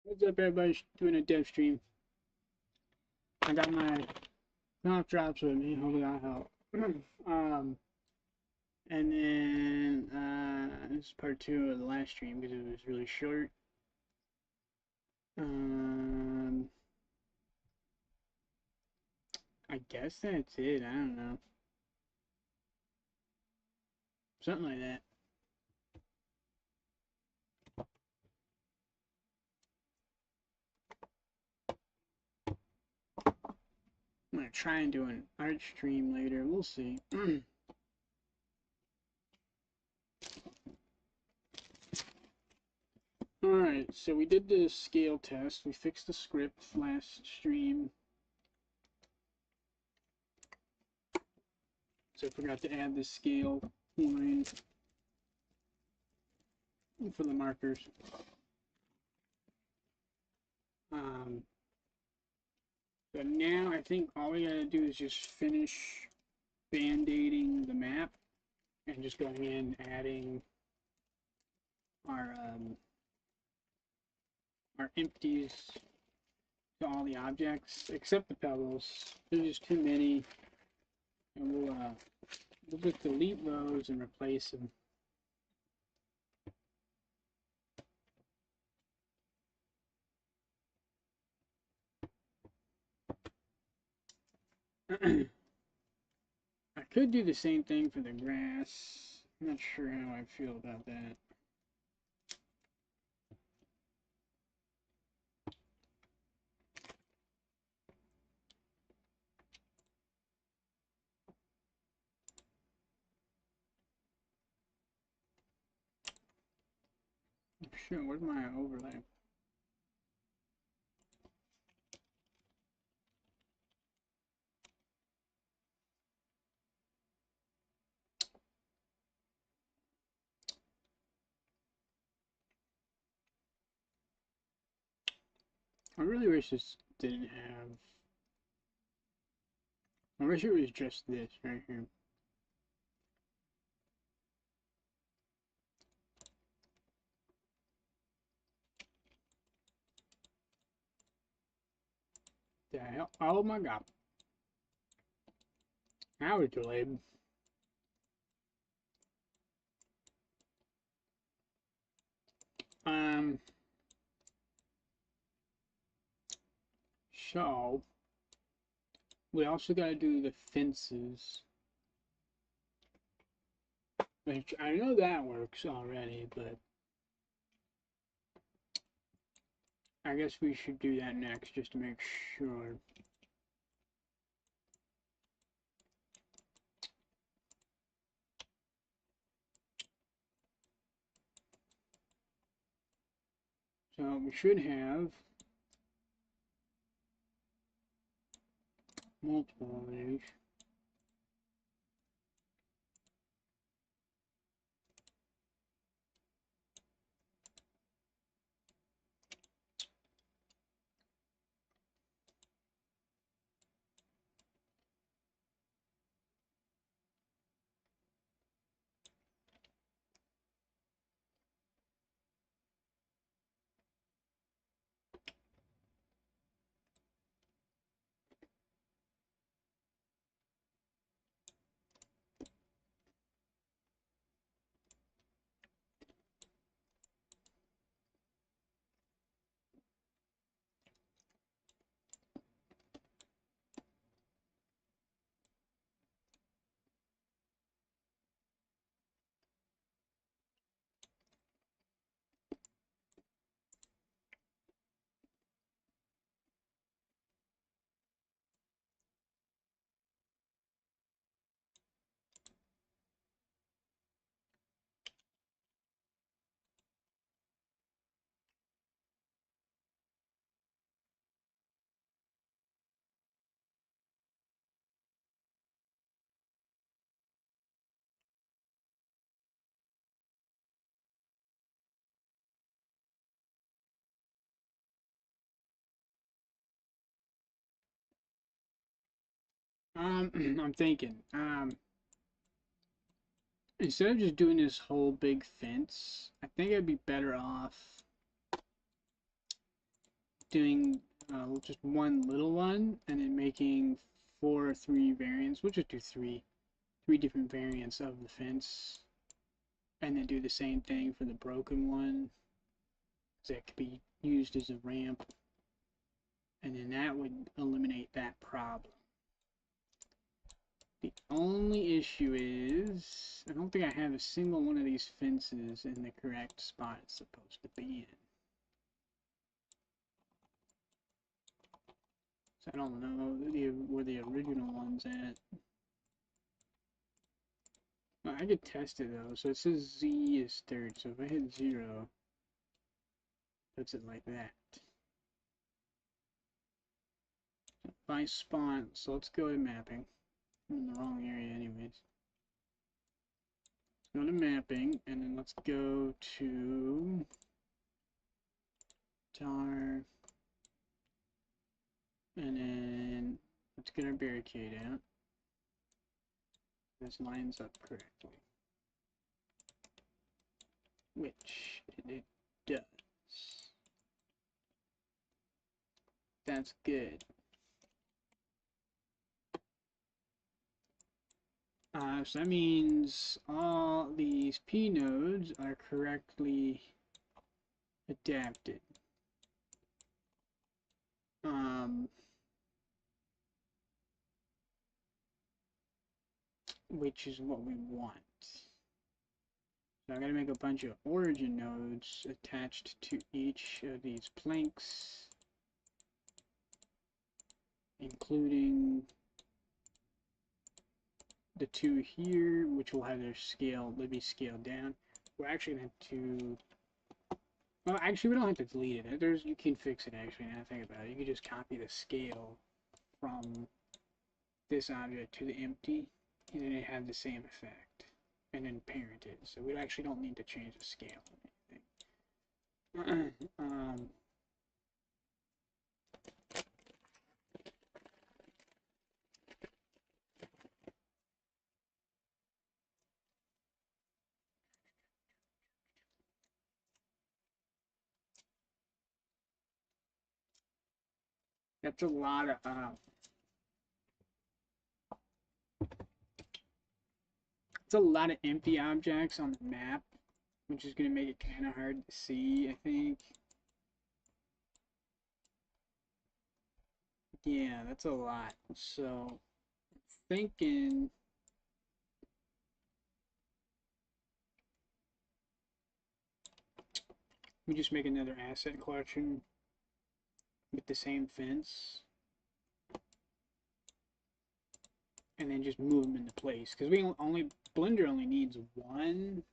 What's up, everybody? Doing a dev stream. I got my knock drops with me. Hopefully that'll help. And then this is part 2 of the last stream because it was really short. I guess that's it. I don't know. Something like that. I'm gonna try and do an art stream later. We'll see. Alright, so we did the scale test. We fixed the script last stream. So I forgot to add the scale line for the markers. But now I think all we gotta do is just finish band-aiding the map and just going in adding our empties to all the objects except the pebbles. There's just too many, and we'll just delete those and replace them. I could do the same thing for the grass. I'm not sure how I feel about that. Sure, where's my overlay? I really wish this didn't have... I wish it was just this right here. The hell? Oh my god. Now it's delayed. So we also got to do the fences, which I know that works already, but I guess we should do that next just to make sure. So we should have multiple of these. I'm thinking, instead of just doing this whole big fence, I think I'd be better off doing just one little one and then making 4 or 3 variants. We'll just do three different variants of the fence, and then do the same thing for the broken one, that could be used as a ramp, and then that would eliminate that problem. The only issue is I don't think I have a single one of these fences in the correct spot it's supposed to be in. So I don't know where the original one's at. Well, I could test it though. So it says Z is third. So if I hit 0, puts it like that. If I spawn, so let's go to mapping. I'm in the wrong area anyways. Let's go to mapping, and then let's go to tar, and then let's get our barricade out. This lines up correctly, which it does. That's good. So that means all these P nodes are correctly adapted. Which is what we want. So I'm going to make a bunch of origin nodes attached to each of these planks, including the 2 here, which will have their scale, they'll be scaled down. We're actually going to, well, actually we don't have to delete it. You can fix it actually, now I think about it. You can just copy the scale from this object to the empty, and then it had the same effect, and then parent it. So we actually don't need to change the scale or anything. That's a lot of it's a lot of empty objects on the map, which is going to make it kind of hard to see, I think. Yeah, that's a lot. So, thinking we just make another asset collection with the same fence, and then just move them into place, because Blender only needs one,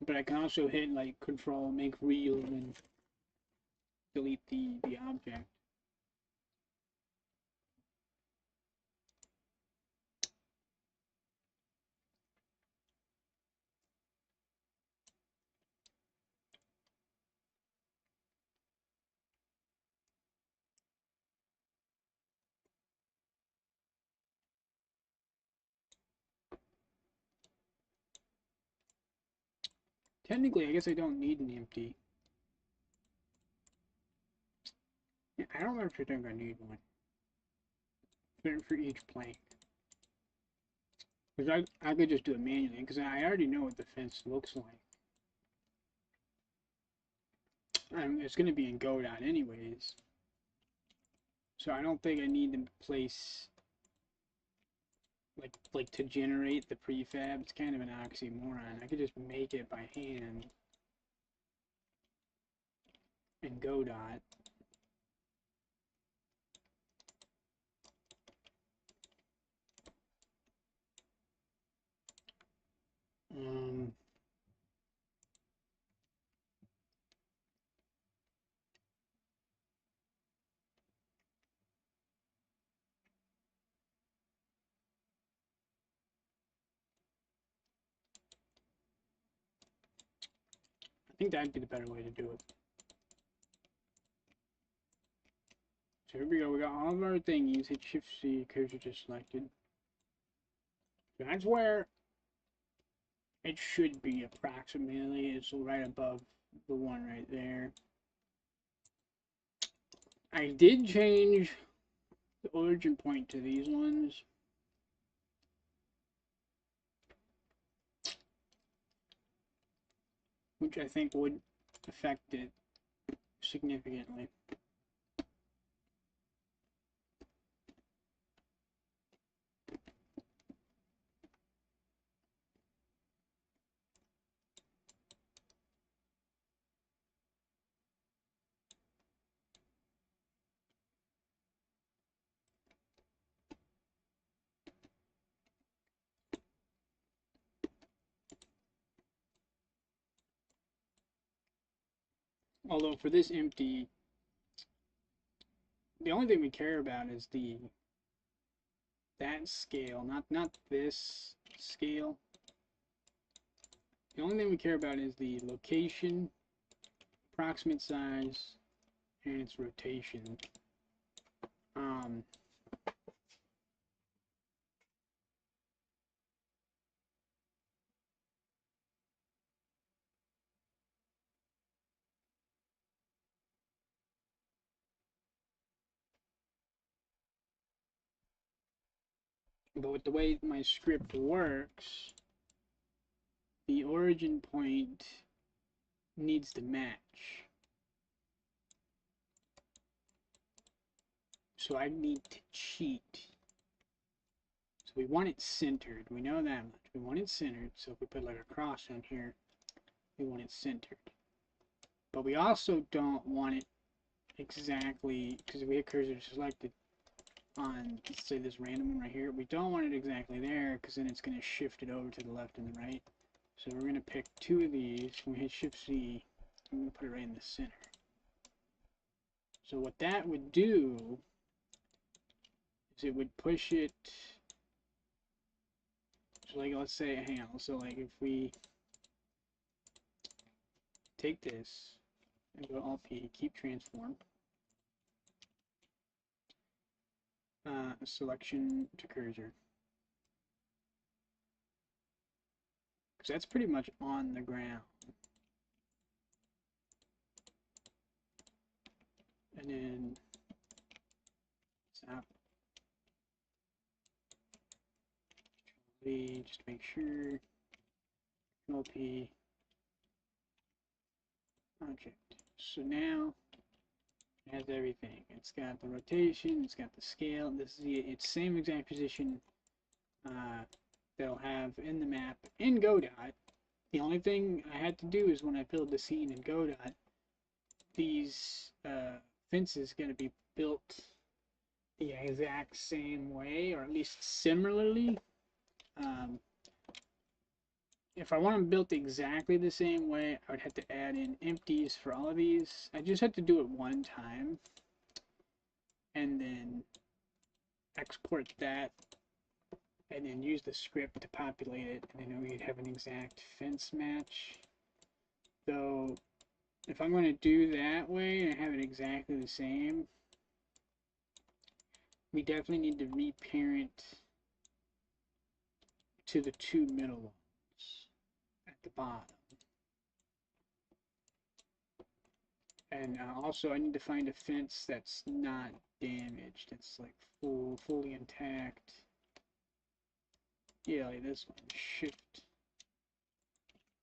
but I can also hit like control, make real, and delete the object. Technically, I guess I don't need an empty. Yeah, I don't actually think I need one for each plank. Because I could just do it manually, because I already know what the fence looks like. It's going to be in Godot anyways. So I don't think I need to place, like to generate the prefab. It's kind of an oxymoron. I could just make it by hand in Godot. I think that'd be the better way to do it. So here we go. We got all of our thingies. Hit Shift C, cursor just selected. So that's where it should be approximately. It's right above the one right there. I did change the origin point to these ones. Which I think would affect it significantly. Although for this empty, the only thing we care about is that scale, not this scale. The only thing we care about is the location, approximate size, and its rotation. But with the way my script works, the origin point needs to match. So I need to cheat. So we want it centered. We know that much. We want it centered. So if we put like a cross on here, we want it centered. But we also don't want it exactly, because if we hit cursor selected on, let's say this random one right here, we don't want it exactly there, because then it's going to shift it over to the left and the right. So we're going to pick two of these. When we hit Shift C, I'm going to put it right in the center. So what that would do is it would push it. So like, let's say, hang on. So like if we take this and go Alt P, keep transform, selection to cursor. Because that's pretty much on the ground. And then stop. Just to make sure. Control P. Object. So now it has everything. It's got the rotation, it's got the scale. This is its same exact position they'll have in the map in Godot. The only thing I had to do is when I build the scene in Godot, these fences going to be built the exact same way, or at least similarly. If I want them built exactly the same way, I would have to add in empties for all of these. I just have to do it one time and then export that and then use the script to populate it, and then we'd have an exact fence match. Though if I'm going to do that way and have it exactly the same, we definitely need to reparent to the two middle ones at the bottom. And also I need to find a fence that's not damaged. It's like fully intact. Yeah, like this one. Shift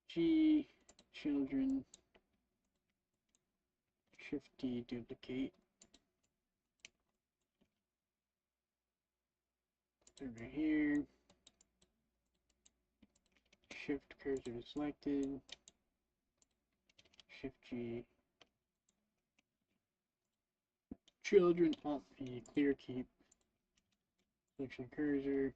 G, children. Shift D, duplicate. Over here. Shift cursor to selected. Shift G. Children, Alt P, clear keep. Selection cursor.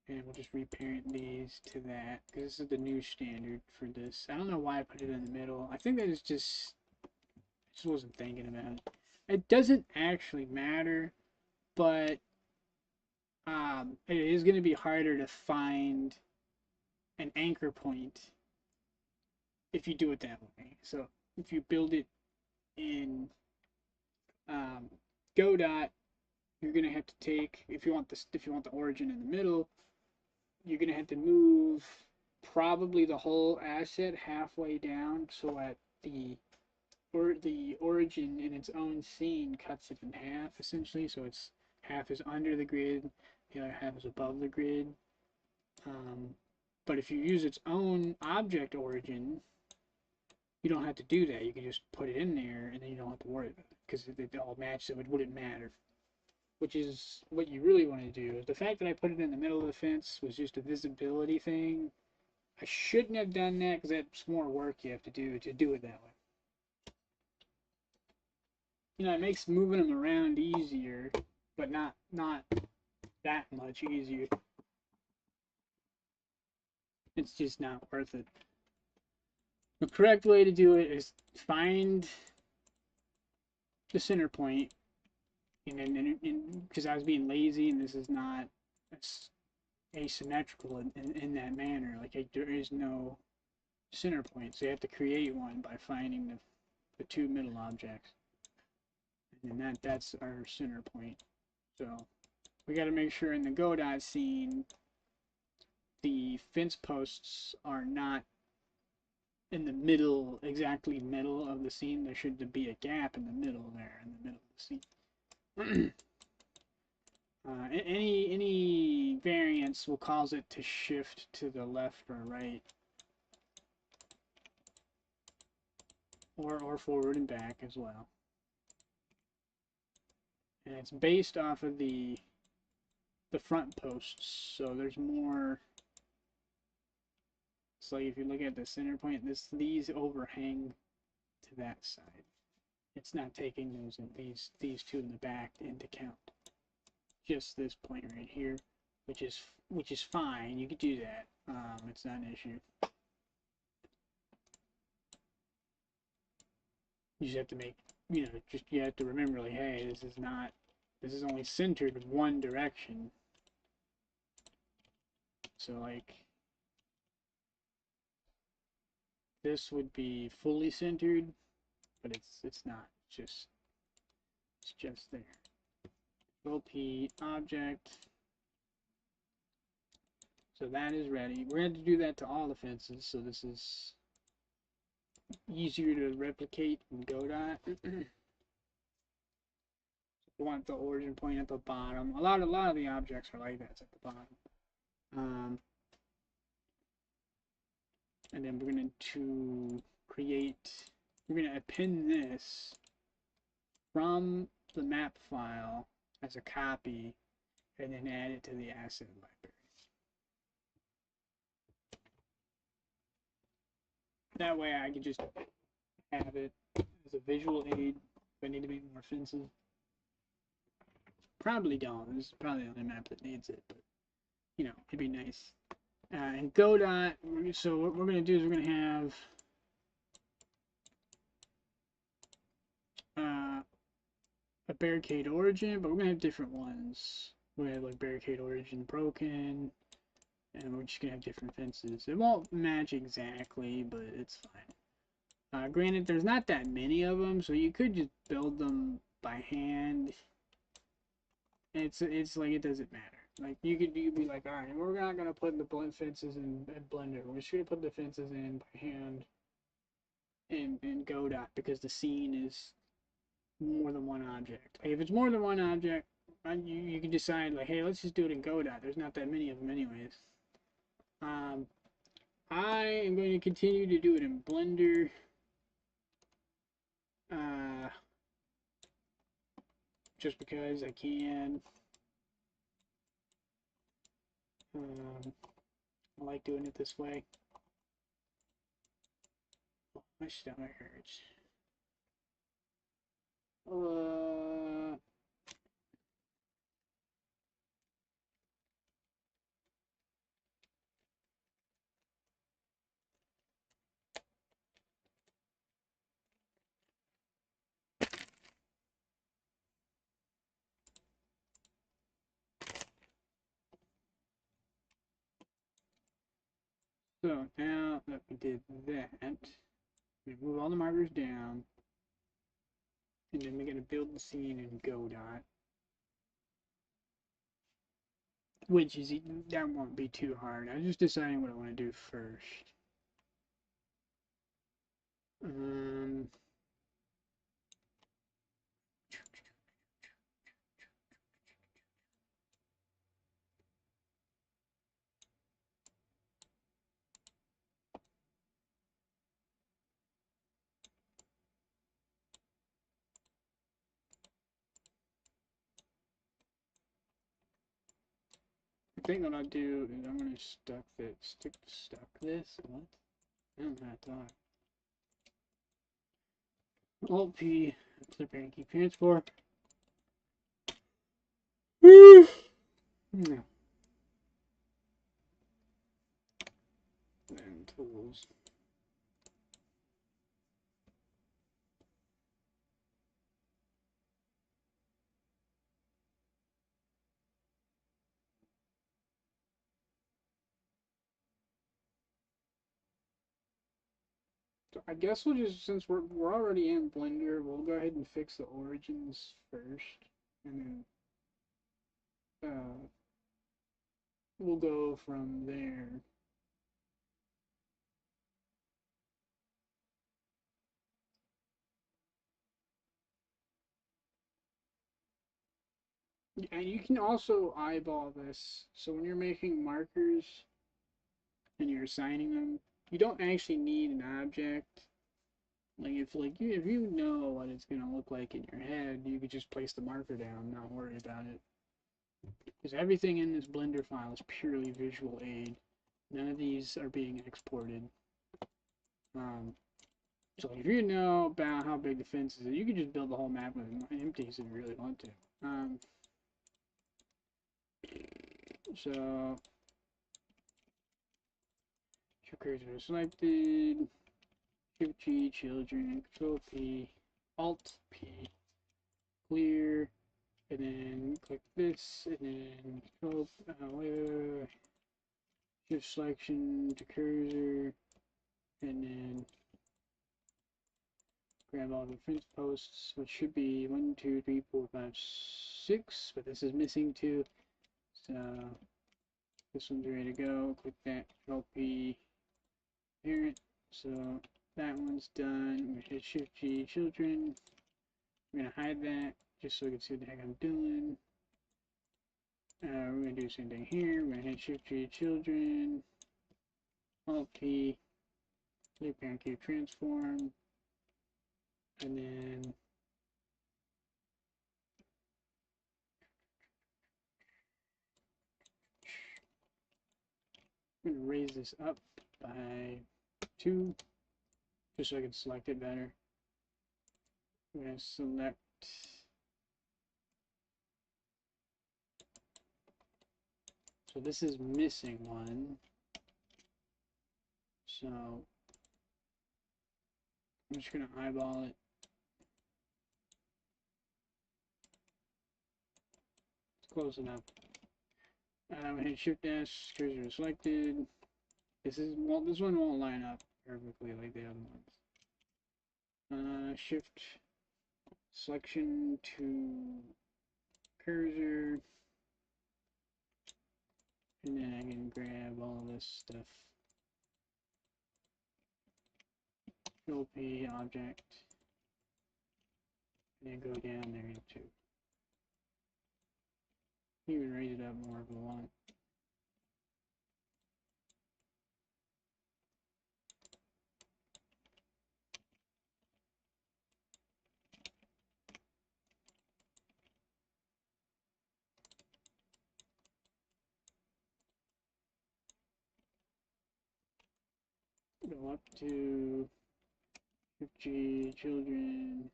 And we'll just reparent these to that, because this is the new standard for this. I don't know why I put it in the middle. I think that is just, I just wasn't thinking about it. It doesn't actually matter, but it is going to be harder to find an anchor point if you do it that way. So if you build it in Godot, you're going to have to take, if you want the origin in the middle, you're going to have to move probably the whole asset halfway down, so at the the origin in its own scene cuts it in half essentially, so it's half is under the grid, the other half is above the grid. But if you use its own object origin, you don't have to do that. You can just put it in there, and then you don't have to worry about it because it all matches, so it wouldn't matter. Which is what you really want to do. The fact that I put it in the middle of the fence was just a visibility thing. I shouldn't have done that because that's more work you have to do it that way. You know, it makes moving them around easier, but not that much easier. It's just not worth it. The correct way to do it is find the center point, and because I was being lazy, and this is not asymmetrical in that manner. Like there is no center point, so you have to create one by finding the two middle objects, and then that's our center point. So we got to make sure in the Godot scene the fence posts are not in the middle, exactly middle of the scene. There should be a gap in the middle there, in the middle of the scene. Any variance will cause it to shift to the left or right, or forward and back as well. And it's based off of the front posts, so there's more. So if you look at the center point, these overhang to that side. It's not taking these two in the back into account. Just this point right here, which is fine. You could do that. It's not an issue. You just have to make, you have to remember, like, hey, this is only centered one direction. So like, this would be fully centered, but it's not. It's just there. OP object. So that is ready. We're going to do that to all the fences, so this is easier to replicate in Godot. We want the origin point at the bottom. A lot of the objects are like that. It's at the bottom. And then we're going to we're going to append this from the map file as a copy, and then add it to the asset library. That way I can just have it as a visual aid if I need to make more fences. Probably don't. This is probably the only map that needs it, but it'd be nice. And Godot, so what we're going to do is we're going to have a barricade origin, but we're going to have different ones. We're going to have like barricade origin broken, and we're just going to have different fences. It won't match exactly, but it's fine. Granted, there's not that many of them, so you could just build them by hand. It's like it doesn't matter. Like you could be like, all right, we're not gonna put the fences in Blender. We're just gonna put the fences in by hand in Godot because the scene is more than one object. Like, if it's more than one object, you can decide like, hey, let's just do it in Godot. There's not that many of them anyways. I am going to continue to do it in Blender. Just because I can. I like doing it this way. Oh, my stomach hurts. So now that we did that, we move all the markers down, and then we're going to build the scene in Godot, which is, that won't be too hard. I'm just deciding what I want to do first. think what I'll do is I'm gonna stuck this. What? I don't know how to talk. Alt P, clip and keep transport. No. And tools. So I guess we'll just, since we're already in Blender, we'll go ahead and fix the origins first, and then we'll go from there. And you can also eyeball this. So when you're making markers and you're assigning them, you don't actually need an object. If you know what it's gonna look like in your head, you could just place the marker down, not worry about it. Because everything in this Blender file is purely visual aid. None of these are being exported. So if you know about how big the fence is, you could just build the whole map with empties if you really want to. So show cursor selected, Shift G, children, Control P, Alt P, clear, and then click this, and then Control, Shift selection to cursor, and then grab all the fence posts, which should be 1, 2, 3, 4, 5, 6, but this is missing 2, so this one's ready to go. Click that, Control P, parent, so that one's done. We hit Shift G, children. I'm gonna hide that just so we can see what the heck I'm doing. We're gonna do the same thing here. We're gonna hit Shift G, children, Alt P, clear parent cube transform, and then I'm gonna raise this up by 2 just so I can select it better. I'm gonna select so this is missing one. So I'm just gonna eyeball it. It's close enough. I'm gonna hit Shift S, cursor selected. This one won't line up perfectly like the other ones. Shift selection to cursor, and then I can grab all this stuff. Control P object, and then go down there too. Even raise it up more if we want. Go up to G children,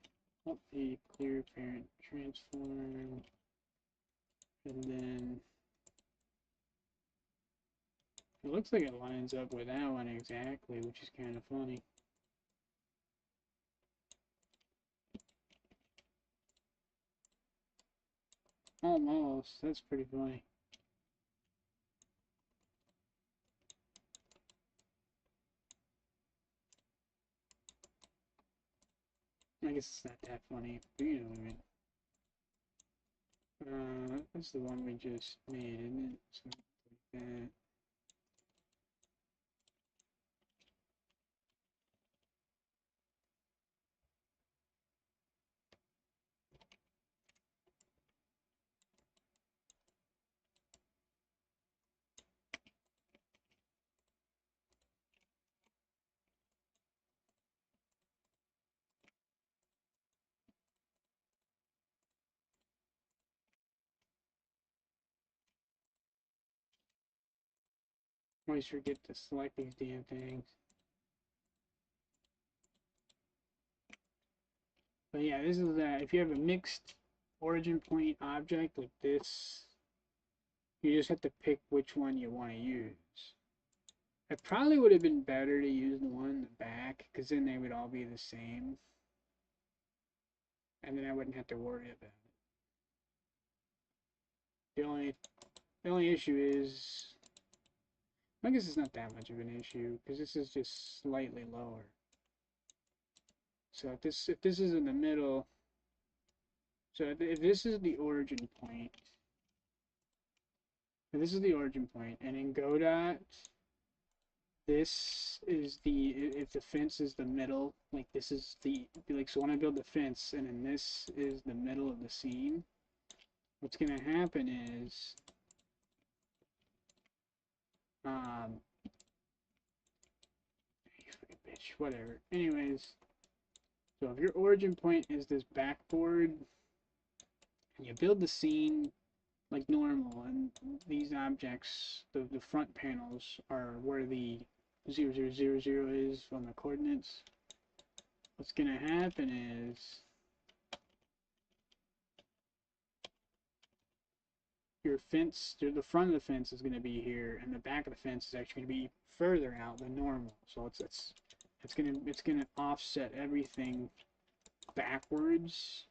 Alt P clear parent transform, and then it looks like it lines up with that one exactly, which is kind of funny. Almost. That's pretty funny. I guess it's not that funny, but you know what I mean. That's the one we just made, isn't it? So like that. Always forget to select these damn things. But yeah, this is if you have a mixed origin point object like this, you just have to pick which one you want to use. It probably would have been better to use the one in the back, because then they would all be the same. And then I wouldn't have to worry about it. The only issue is, I guess it's not that much of an issue, because this is just slightly lower. So if this is in the middle, so if this is the origin point, and this is the origin point, and in Godot, this is if the fence is the middle, like this is so when I build the fence, and then this is the middle of the scene, what's gonna happen is, bitch, whatever. Anyways, so if your origin point is this backboard, and you build the scene like normal, and these objects, the front panels are where the 0000 is on the coordinates, what's gonna happen is your fence, the front of the fence is going to be here, and the back of the fence is actually going to be further out than normal. So it's going to offset everything backwards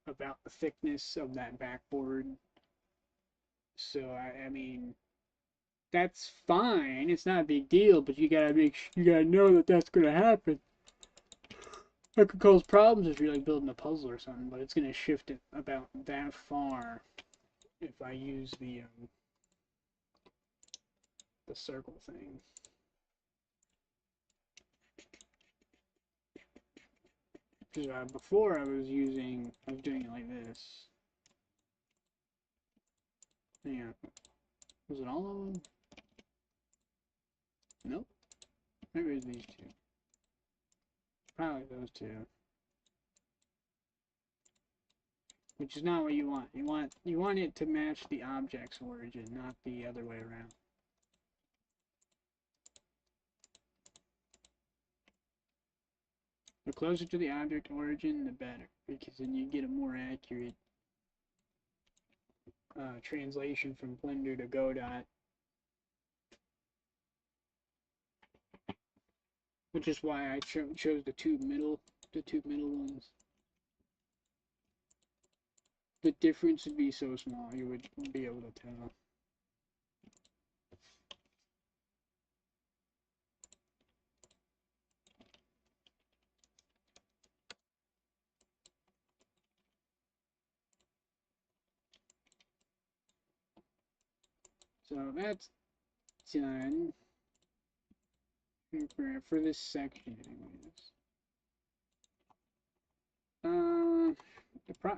about the thickness of that backboard. So I mean, that's fine. It's not a big deal, but you gotta know that that's going to happen. That could cause problems if you're like building a puzzle or something, but it's going to shift it about that far if I use the circle thing. Before I was doing it like this. Yeah. Was it all of them? Nope. Maybe it's these two. Probably those two. Which is not what you want. You want it to match the object's origin, not the other way around. The closer to the object origin, the better, because then you get a more accurate translation from Blender to Godot. Which is why I chose the two middle ones. The difference would be so small, you would be able to tell. So that's done for this section, anyways. I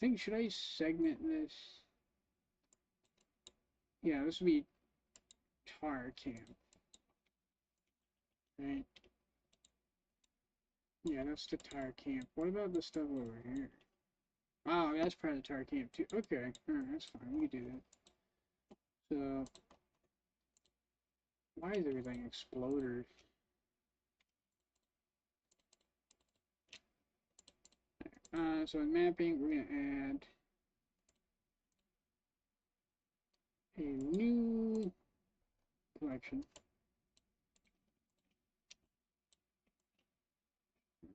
think, should I segment this? Yeah, this would be tar camp, right? Yeah, that's the tar camp. What about the stuff over here? Oh, that's part of the tar camp too. Okay, alright, that's fine. We can do that. So, why is everything exploded? So in mapping, we're gonna add a new collection.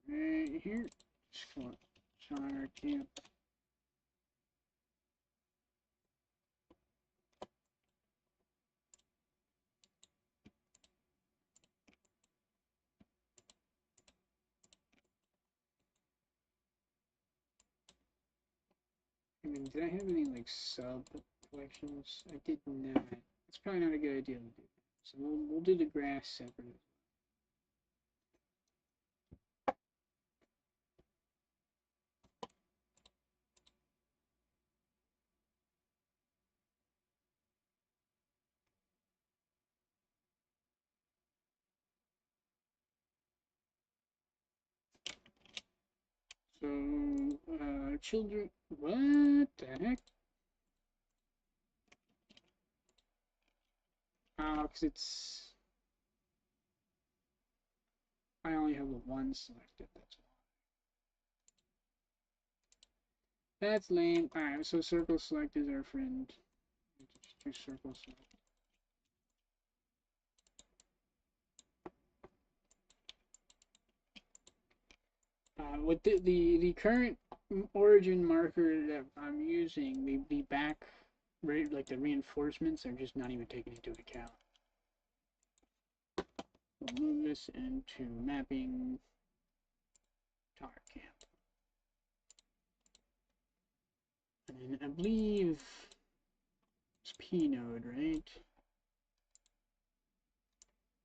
Right here. Just call it tar camp. I mean, did I have any like sub collections? I did not. It's probably not a good idea to do. So we'll do the grass separately. So children, what the heck? Because it's I only have the one selected. That's lame. All right, so circle select is our friend. Just do circle select. With the current origin marker that I'm using, the back, like the reinforcements, are just not even taken into account. We'll move this into mapping tar camp. And I believe it's P node, right?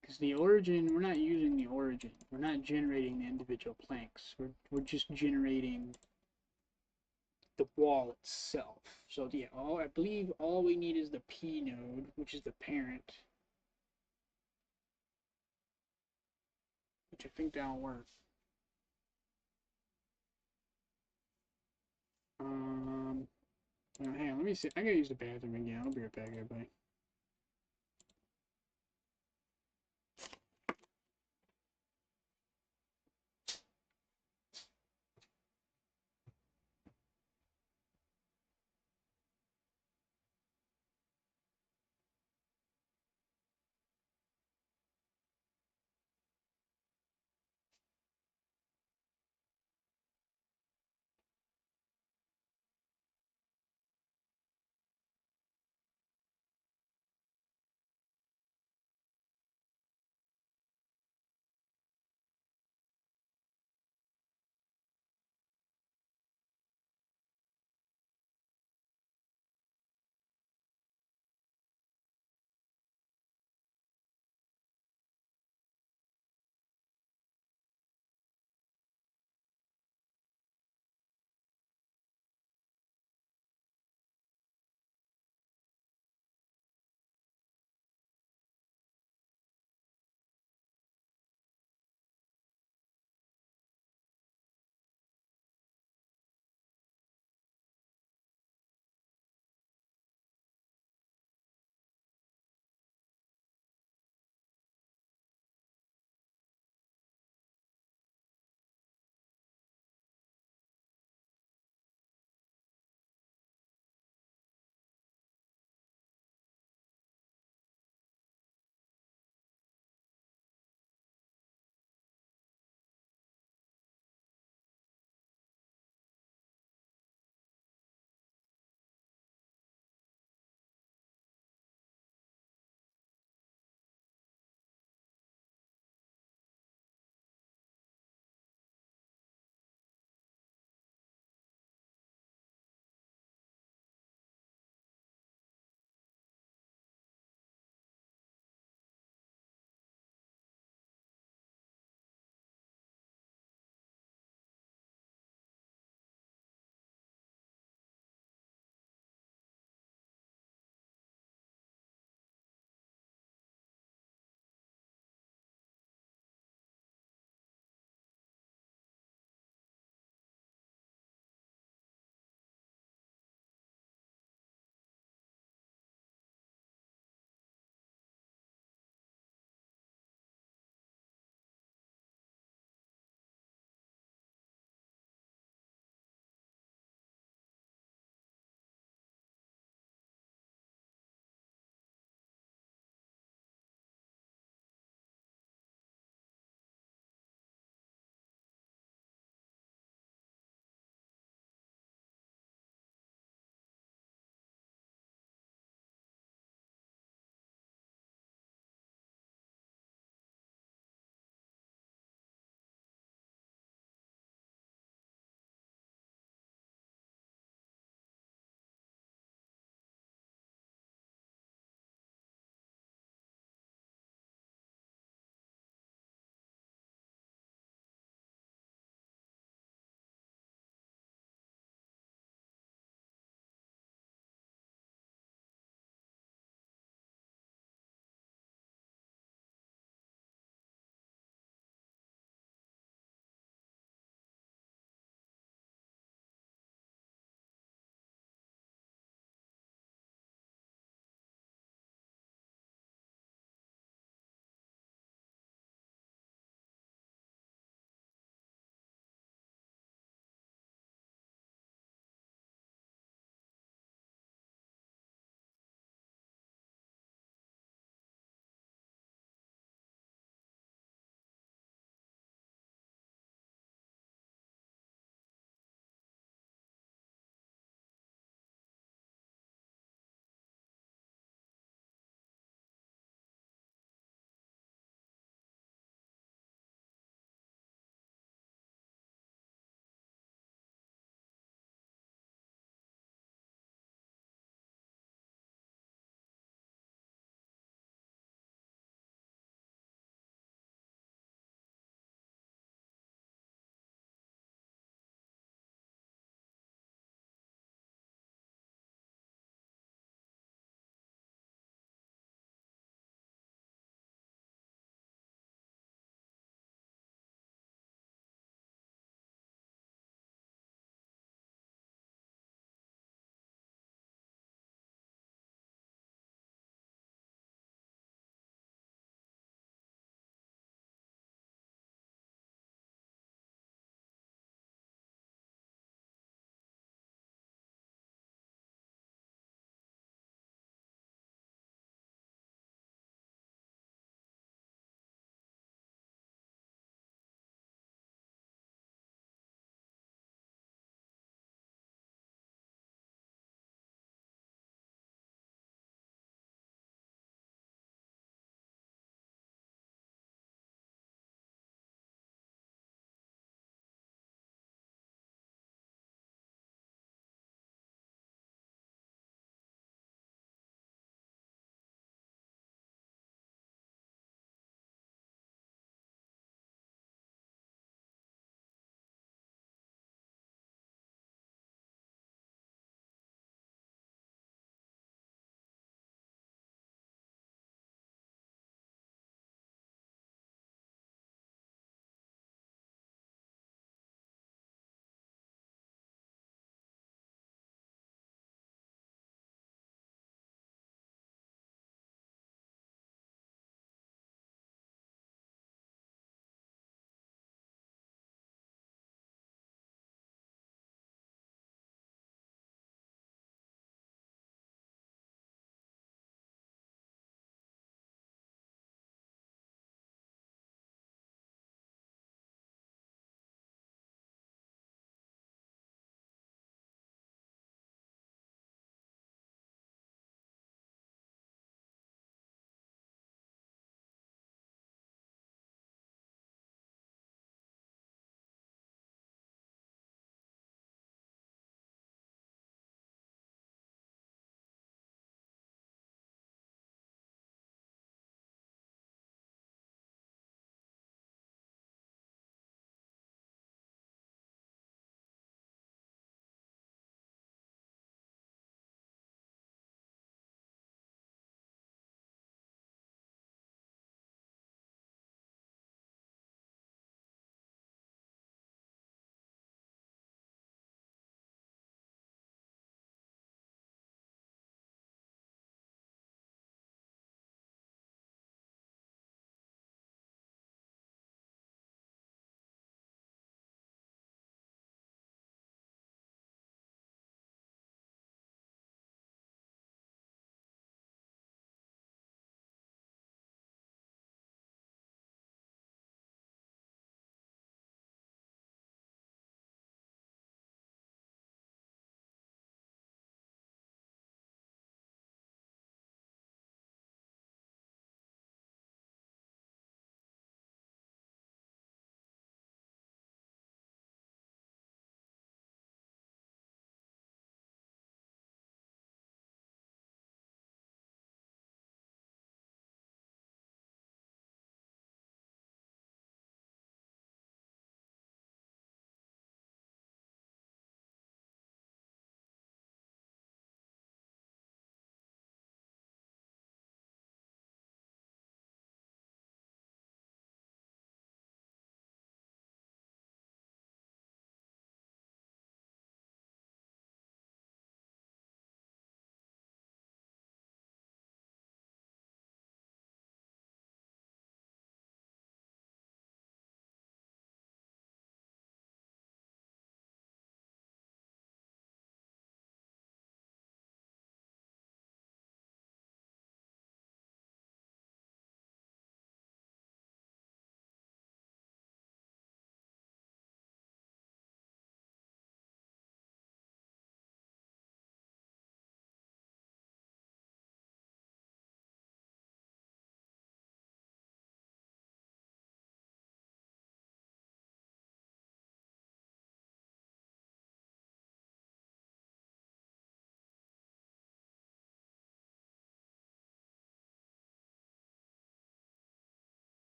Because the origin, we're not using the origin. We're not generating the individual planks. We're just generating the wall itself. So yeah, I believe all we need is the P node, which is the parent. Which I think that'll work. Hang on, let me see. I gotta use the bathroom again. I'll be right back, everybody.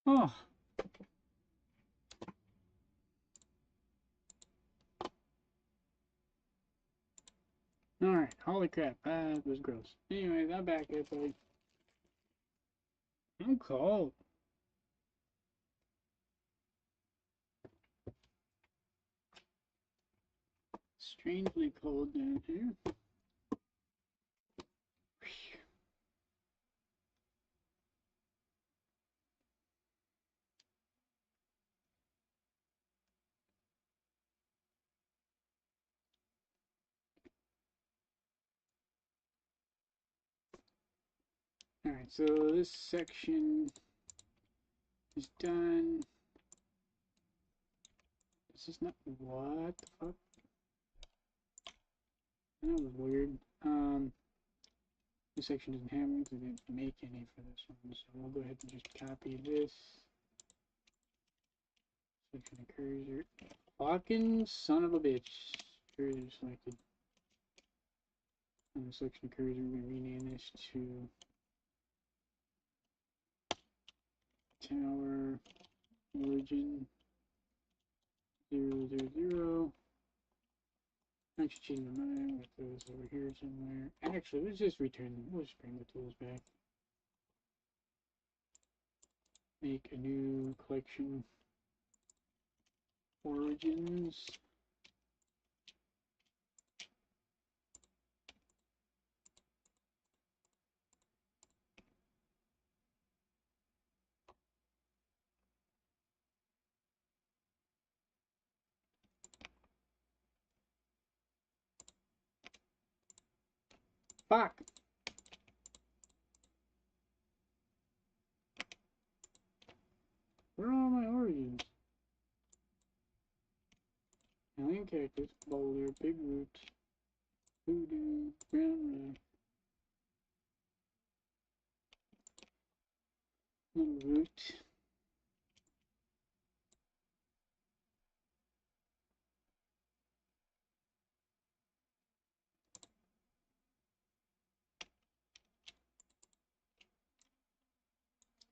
Oh. Alright, holy crap, that was gross. Anyways, I'm back, everybody. I'm cold. Strangely cold down here. Alright, so this section is done. This is not. What the fuck? That was weird. This section doesn't have any because I didn't make any for this one, so we'll go ahead and just copy this. Section of cursor. Fucking son of a bitch. Cursor selected. And the section of cursor, we rename this to Tower Origin 000. Actually, change my mind. With those over here somewhere. Actually, let's just return them. We'll just bring the tools back. Make a new collection. Origins. Fuck! Where are all my origins? Alien cactus, boulder, big root, voodoo, ground little root.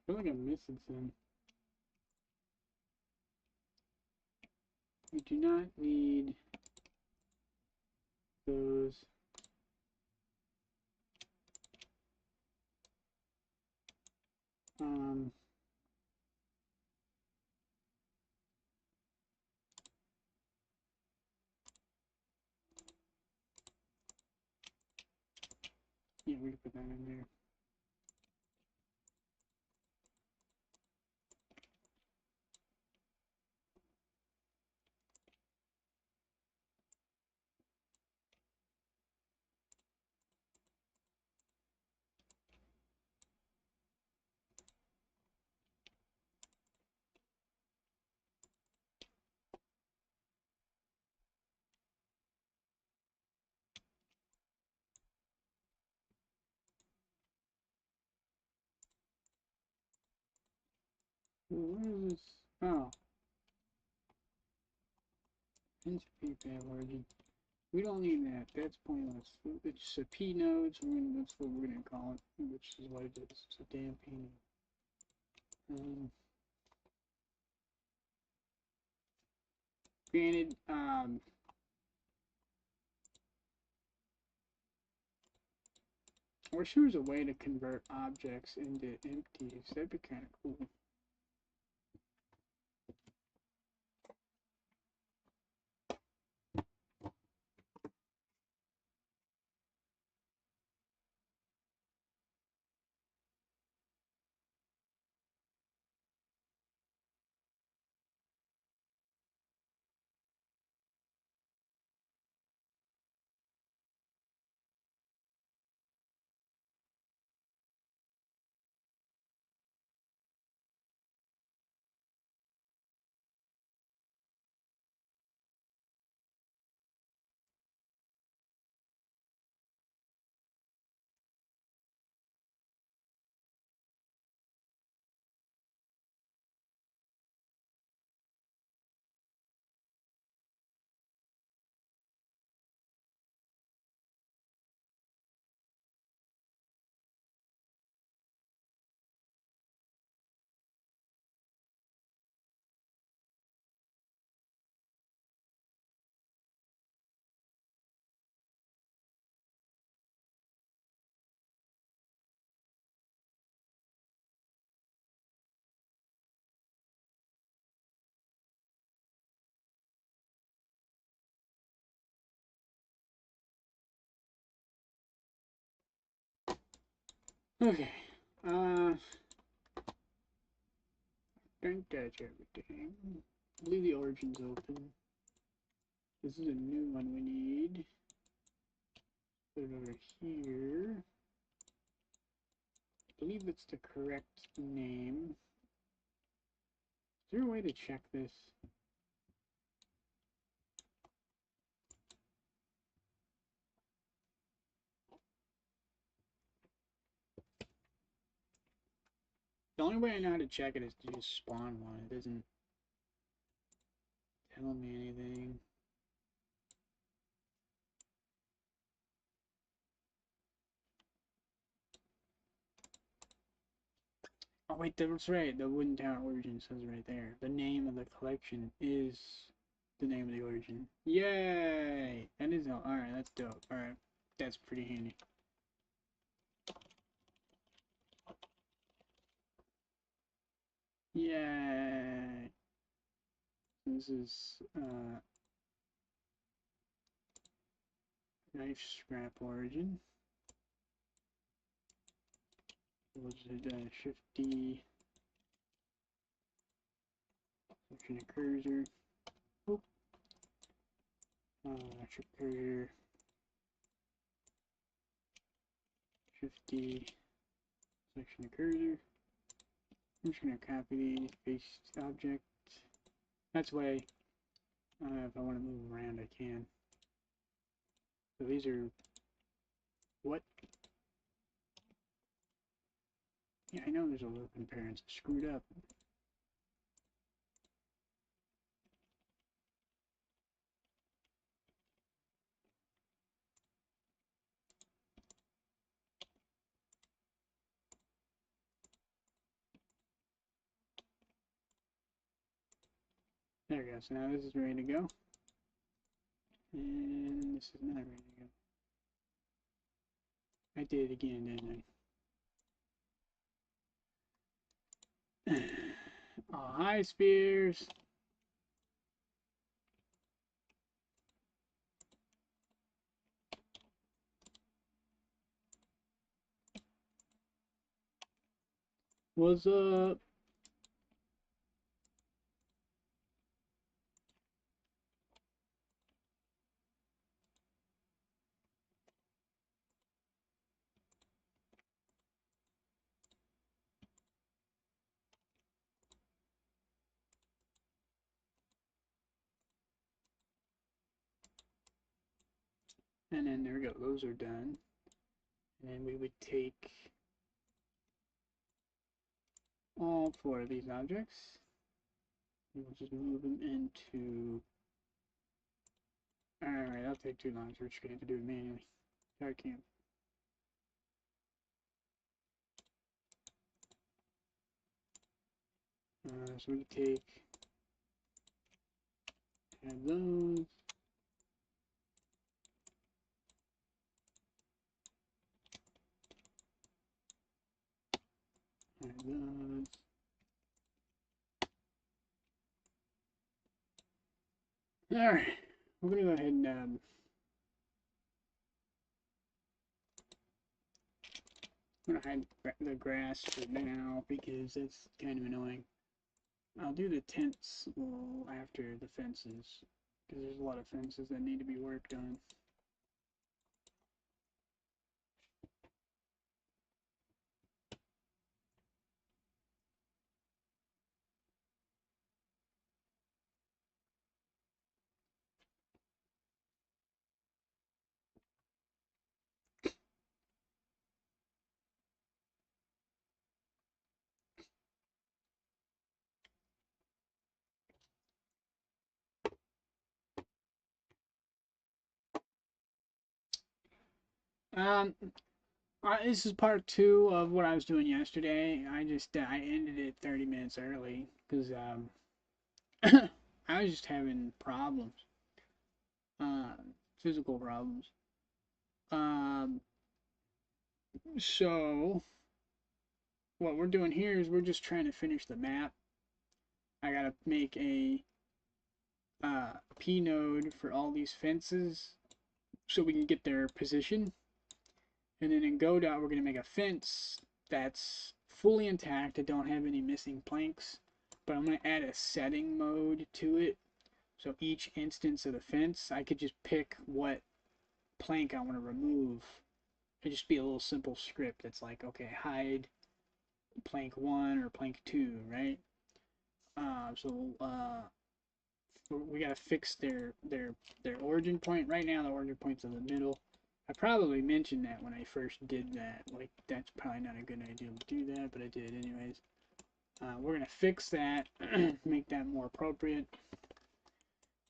I feel like I'm missing some. We do not need those. Yeah, we can put that in there. Where is this? Oh, entropy pad origin. We don't need that. That's pointless. It's just a P node, so that's what we're gonna call it, which is what it is. It's a damn P node. Granted, I wish there was a way to convert objects into empties. That'd be kind of cool. Okay. I think that's everything. I believe the origin's open. This is a new one we need. Put it over here. I believe it's the correct name. Is there a way to check this? The only way I know how to check it is to just spawn one. It doesn't tell me anything. Oh wait, that's right. The Wooden Tower Origin says right there. The name of the collection is the name of the origin. Yay! That is alright. That's dope. Alright, that's pretty handy. Yay! This is knife scrap origin. We'll just shift D. Section of cursor. Oop. Shift cursor. Shift D. Section of cursor. I'm just gonna copy these, paste object. That's why if I want to move them around, I can. So these are what? Yeah, I know there's a loop in parents screwed up. There we go. So now this is ready to go. And this is not ready to go. I did it again, didn't I? Oh, hi, Spears. What's up? And then there we go. Those are done. And then we would take all four of these objects. And we'll just move them into... Alright, that'll take too long, so we're just going to have to do it manually. I can't. So we take... Add those. Add those. Alright, we're going to go ahead and I'm going to hide the grass for now because that's kind of annoying. I'll do the tents after the fences because there's a lot of fences that need to be worked on. This is part two of what I was doing yesterday. I ended it 30 minutes early because I was just having problems, uh, physical problems. Um, so what we're doing here is we're just trying to finish the map. I gotta make a P node for all these fences so we can get their position. And then in Godot, we're going to make a fence that's fully intact. I don't have any missing planks, but I'm going to add a setting mode to it. So each instance of the fence, I could just pick what plank I want to remove. It'd just be a little simple script that's like, okay, hide plank 1 or plank 2, right? We gotta fix their origin point. Right now, the origin point's in the middle. I probably mentioned that when I first did that. Like, that's probably not a good idea to do that, but I did anyways. We're gonna fix that, make that more appropriate.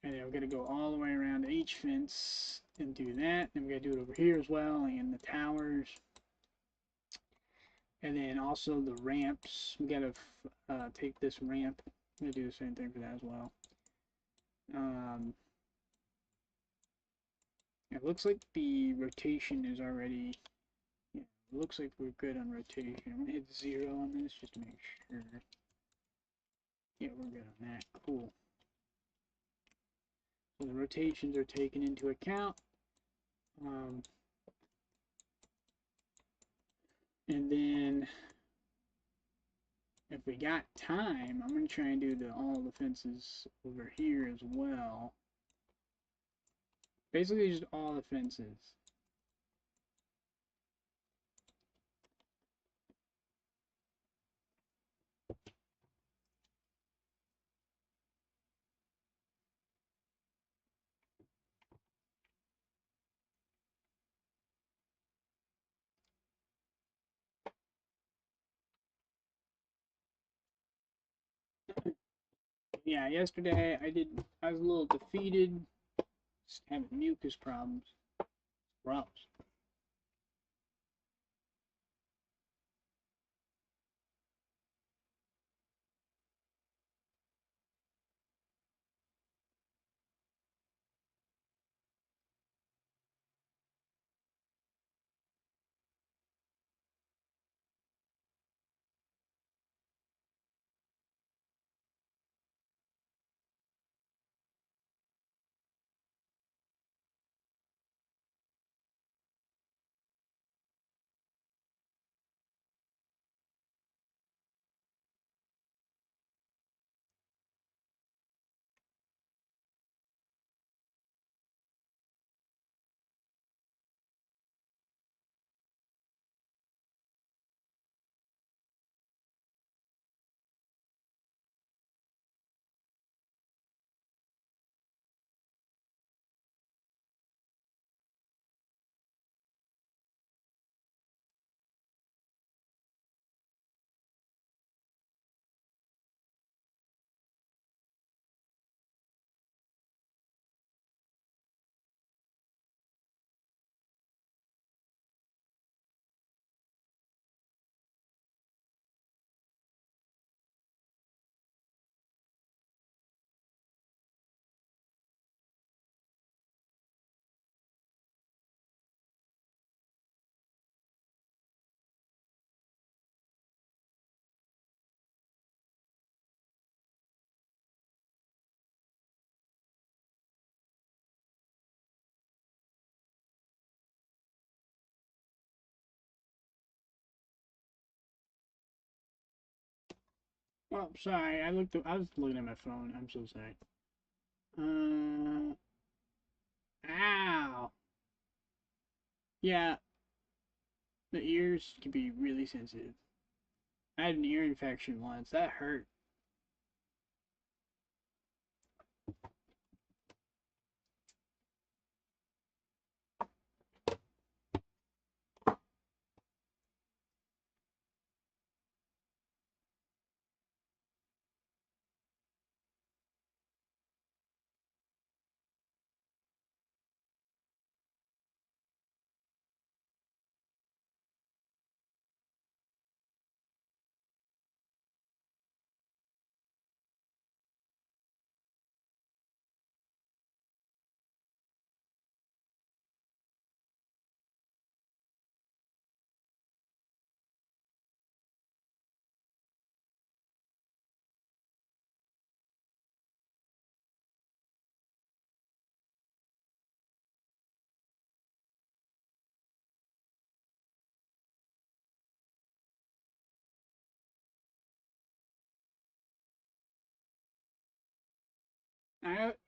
And then we're gonna go all the way around each fence and do that. Then we're gonna do it over here as well, and the towers. And then also the ramps. We gotta take this ramp. I'm gonna do the same thing for that as well. It looks like the rotation is already, yeah, it looks like we're good on rotation. I'm gonna hit 0 on this just to make sure. Yeah, we're good on that. Cool. So the rotations are taken into account. And then if we got time, I'm gonna try and do all the fences over here as well. Basically just all the fences. Yeah, yesterday I was a little defeated, just having mucus problems. Gross. Oh, sorry. I was looking at my phone. I'm so sorry. Ow. Yeah, the ears can be really sensitive. I had an ear infection once. That hurt.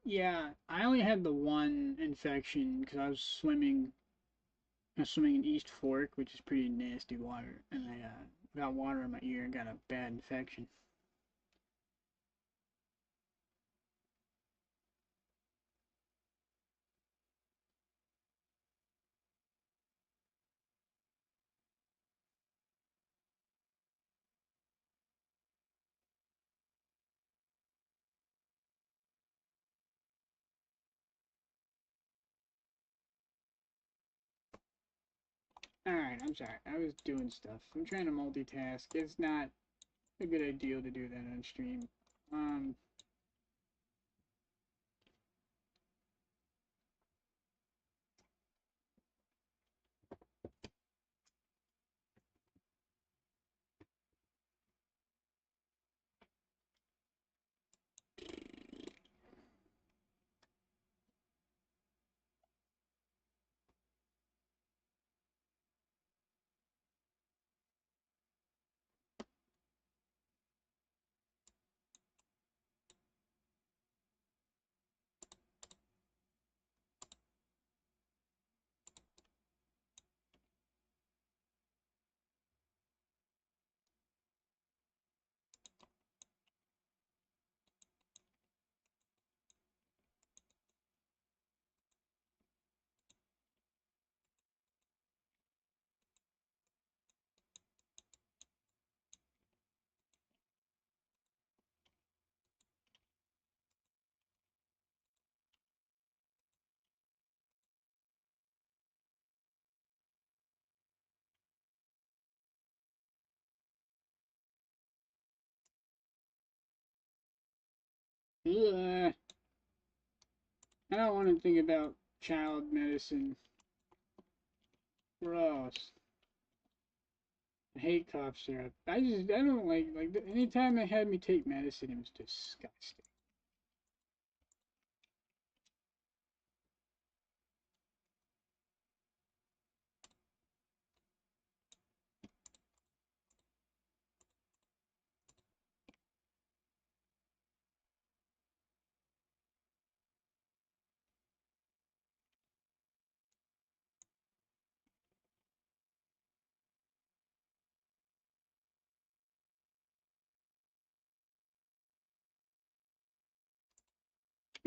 Yeah, I only had the one infection because I was swimming in East Fork, which is pretty nasty water, and I got water in my ear and got a bad infection. Alright, I'm sorry. I was doing stuff. I'm trying to multitask. It's not a good idea to do that on stream. Um, ugh, I don't want to think about child medicine. Gross. I hate cough syrup. I don't like anytime they had me take medicine, it was disgusting.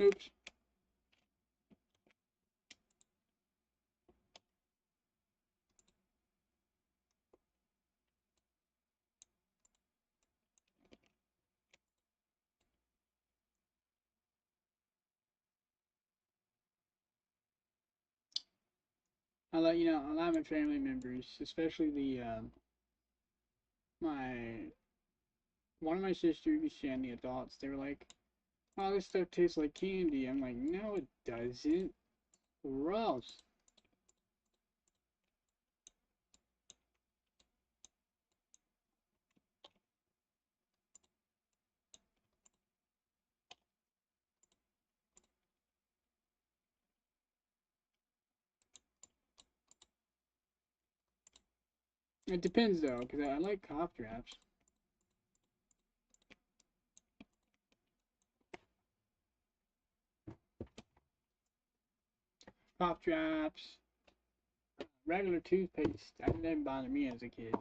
Oops. A lot of my family members, especially the my one of my sisters and the adults, they were like, "Oh, this stuff tastes like candy." I'm like, "No, it doesn't. Gross." It depends though, because I like cough drops. Cough drops, regular toothpaste. That didn't bother me as a kid.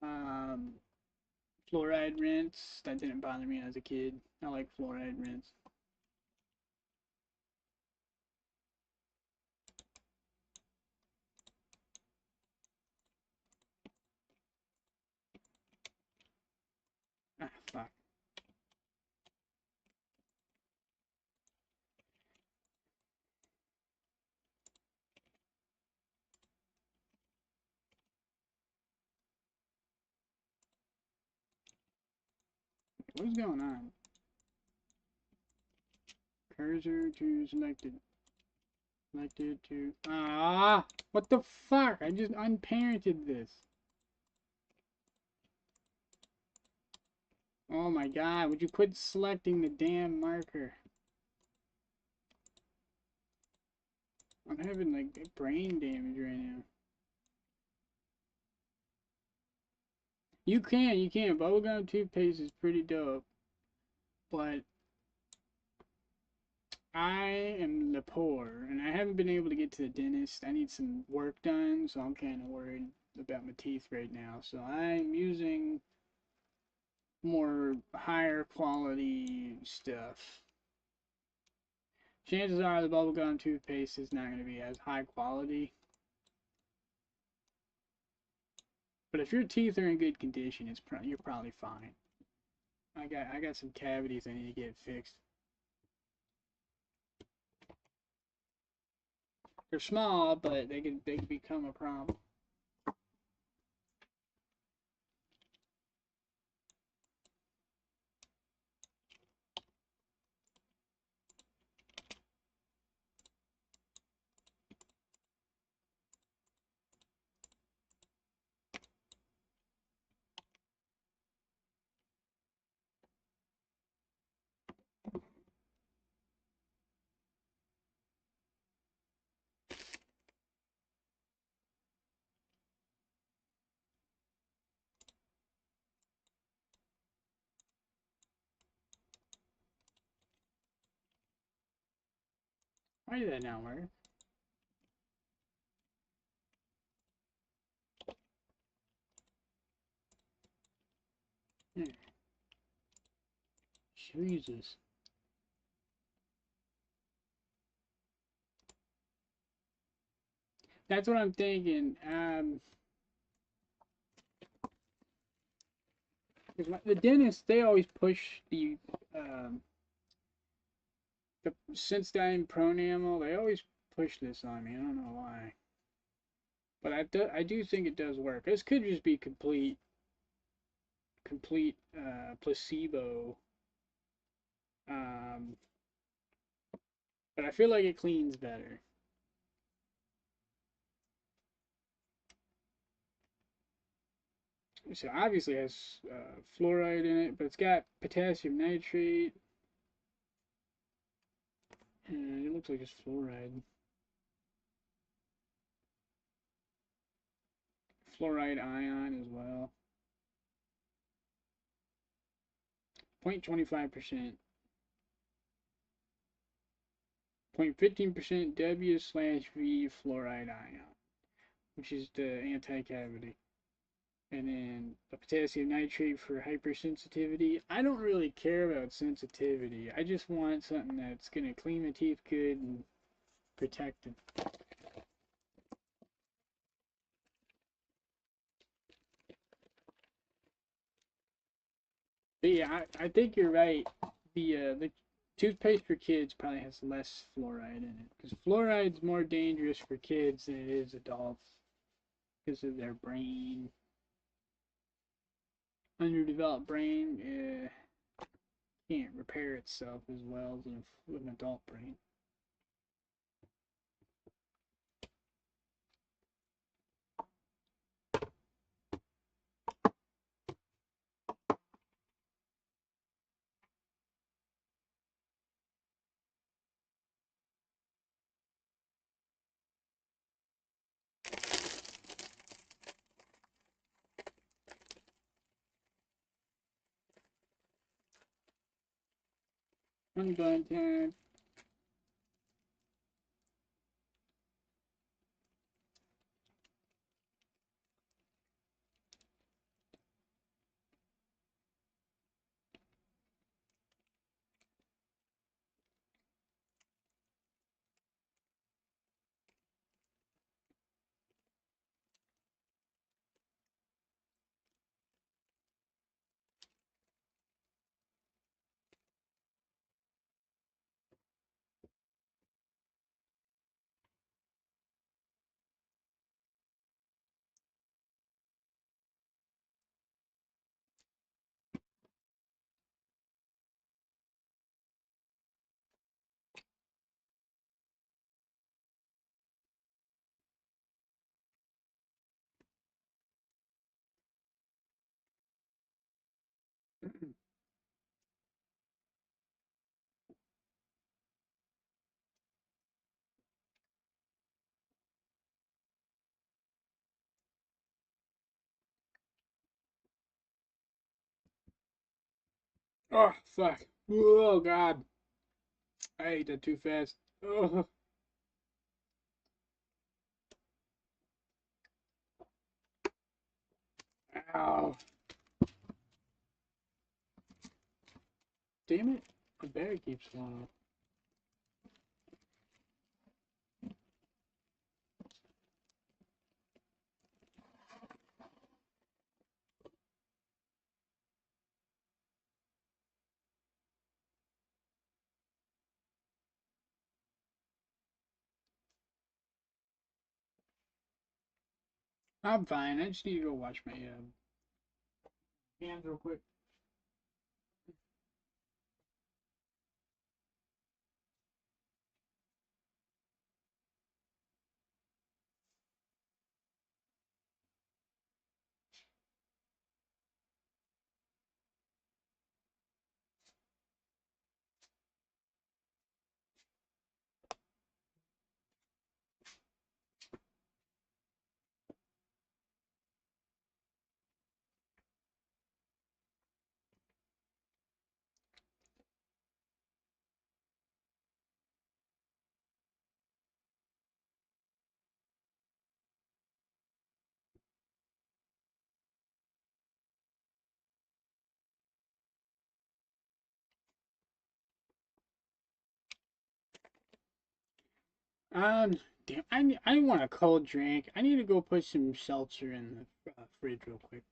Um, Fluoride rinse. That didn't bother me as a kid. I like fluoride rinse. Ah, fuck. What's going on? Cursor to selected. Selected to. Ah! What the fuck? I just unparented this. Oh my god, would you quit selecting the damn marker? I'm having like brain damage right now. You can. Bubblegum toothpaste is pretty dope. But I am the poor, and I haven't been able to get to the dentist. I need some work done, so I'm kind of worried about my teeth right now. So I'm using more higher quality stuff. Chances are the bubblegum toothpaste is not going to be as high quality. But if your teeth are in good condition, you're probably fine. I got some cavities I need to get fixed. They're small, but they can become a problem. Why did that not work? Hmm. Jesus. That's what I'm thinking. Because the dentists, they always push um, the Sensodyne Pronamel. They always push this on me. I don't know why. But I do think it does work. This could just be complete placebo. Um, but I feel like it cleans better. So obviously it has fluoride in it, but it's got potassium nitrate, and it looks like it's fluoride. Fluoride ion as well. 0.25%. 0.15% W/V fluoride ion, which is the anti-cavity. And then the potassium nitrate for hypersensitivity. I don't really care about sensitivity. I just want something that's going to clean my teeth good and protect them. But yeah, I think you're right. The toothpaste for kids probably has less fluoride in it because fluoride's more dangerous for kids than it is adults because of their brain. Underdeveloped brain can't repair itself as well as an adult brain. Unbun time. Oh fuck. Oh god. I ate that too fast. Oh, ow. Damn it. The berry keeps falling off. I'm fine. I just need to go wash my hands real quick. Damn, I want a cold drink. I need to go put some seltzer in the fridge real quick.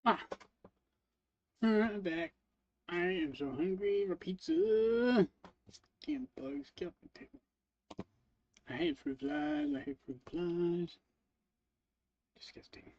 Ah, I'm back. I am so hungry for pizza. Damn bugs, get off the table. I hate fruit flies. I hate fruit flies. Disgusting.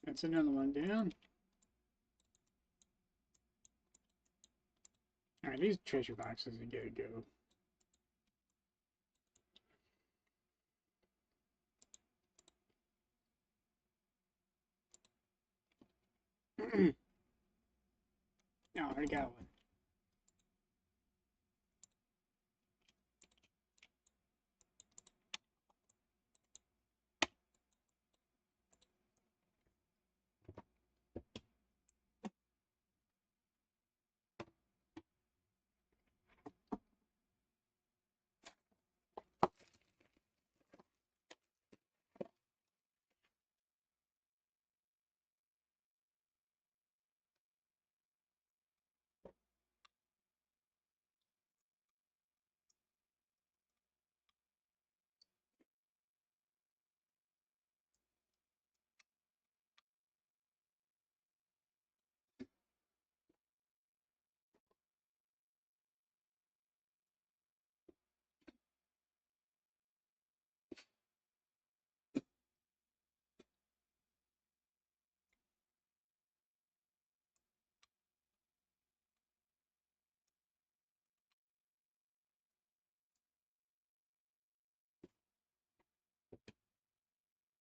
That's another one down. Alright, these treasure boxes are gotta go. Oh, I already got one.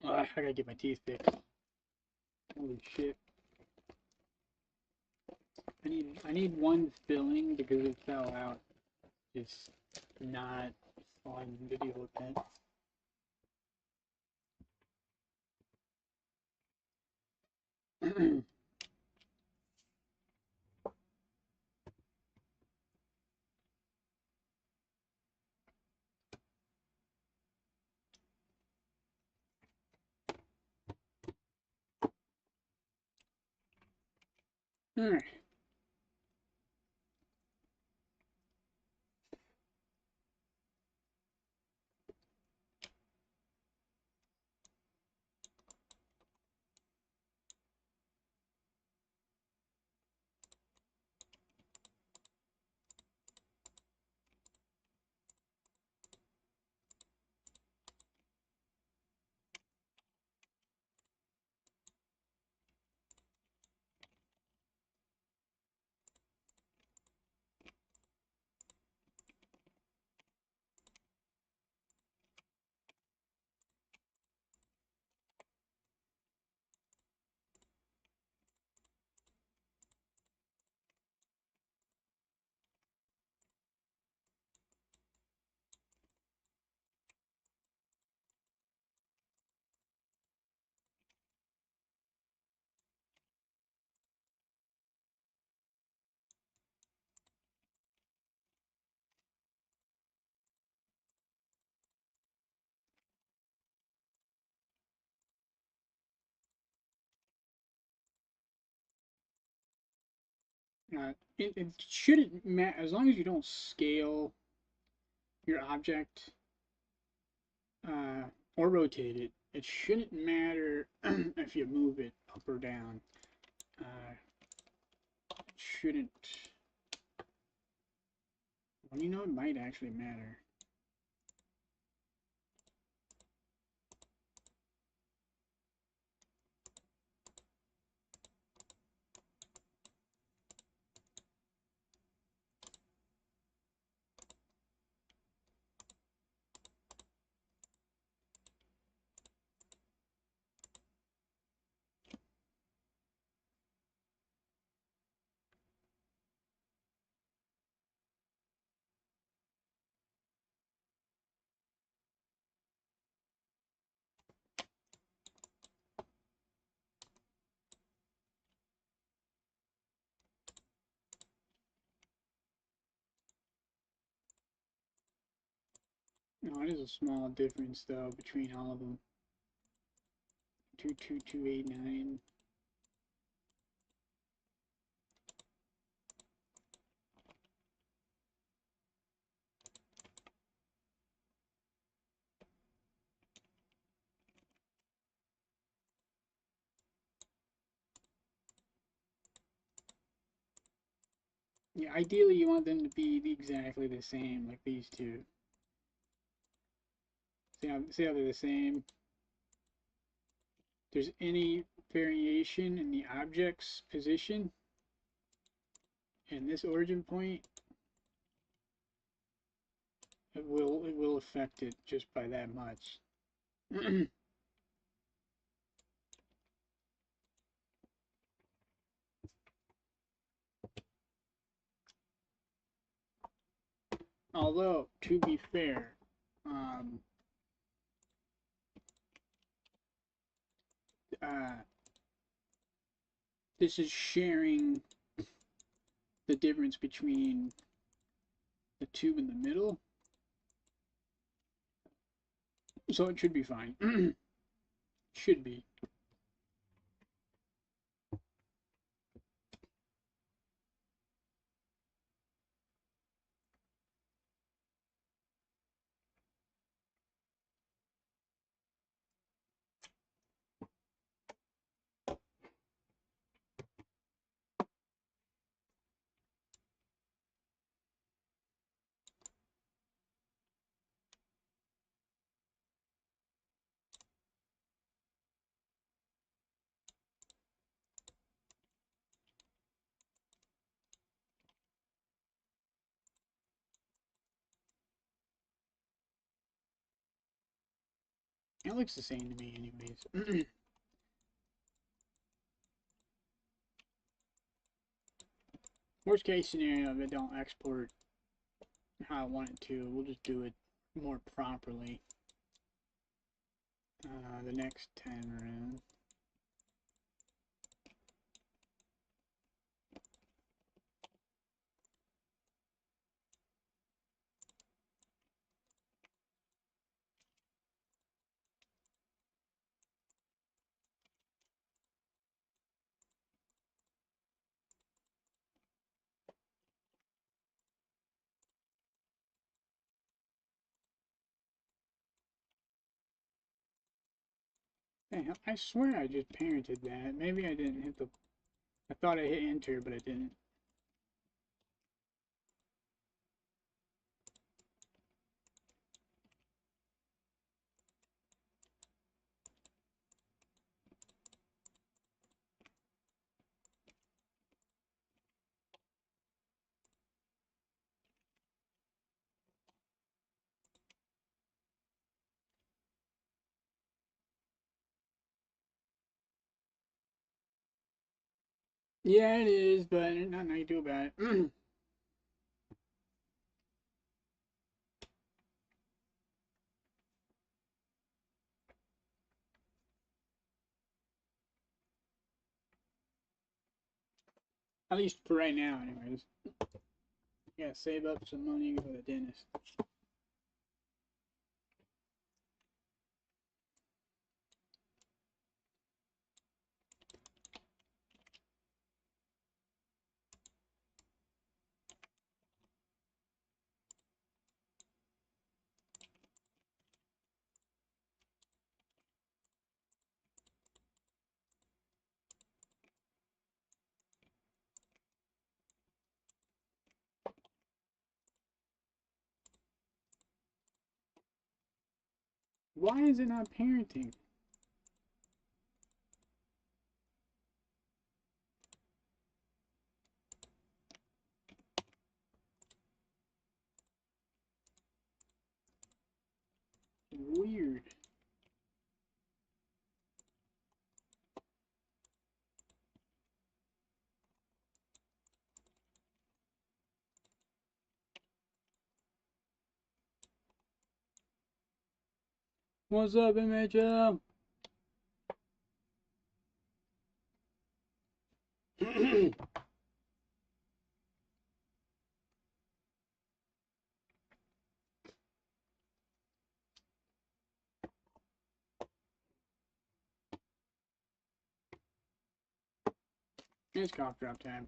I gotta get my teeth fixed. Holy shit. I need one filling because it fell out. It's not fun to deal with that. Alright. It shouldn't matter as long as you don't scale your object uh, or rotate it. It shouldn't matter if you move it up or down. It shouldn't. Well, you know, it might actually matter. No, it is a small difference though between all of them. 22289. Yeah, ideally you want them to be exactly the same, like these two. See how they're the same? If there's any variation in the object's position and this origin point, it will affect it just by that much. Although, to be fair, this is sharing the difference between the tube in the middle, so it should be fine. Should be. It looks the same to me anyways. Worst case scenario, if it don't export how I want it to, we'll just do it more properly the next time around. Hey, I swear I just parented that. Maybe I didn't hit the... I thought I hit enter, but I didn't. Yeah, it is, but there's nothing I can do about it. At least for right now, anyways. Gotta save up some money for the dentist. Why is it not parenting? Weird. What's up, MHM? It's cough drop time.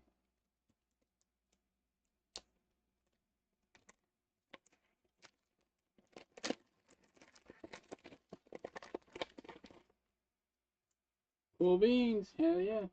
Cool beans, hell yeah.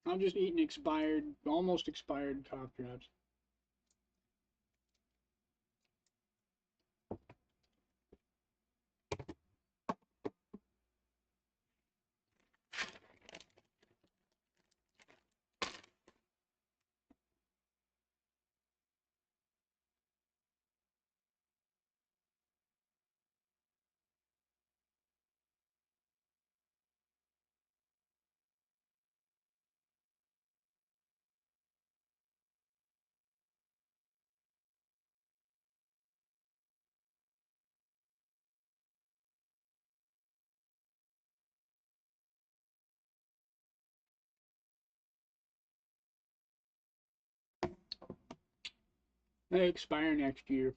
I'm just eating expired, almost expired cough drops. They expire next year.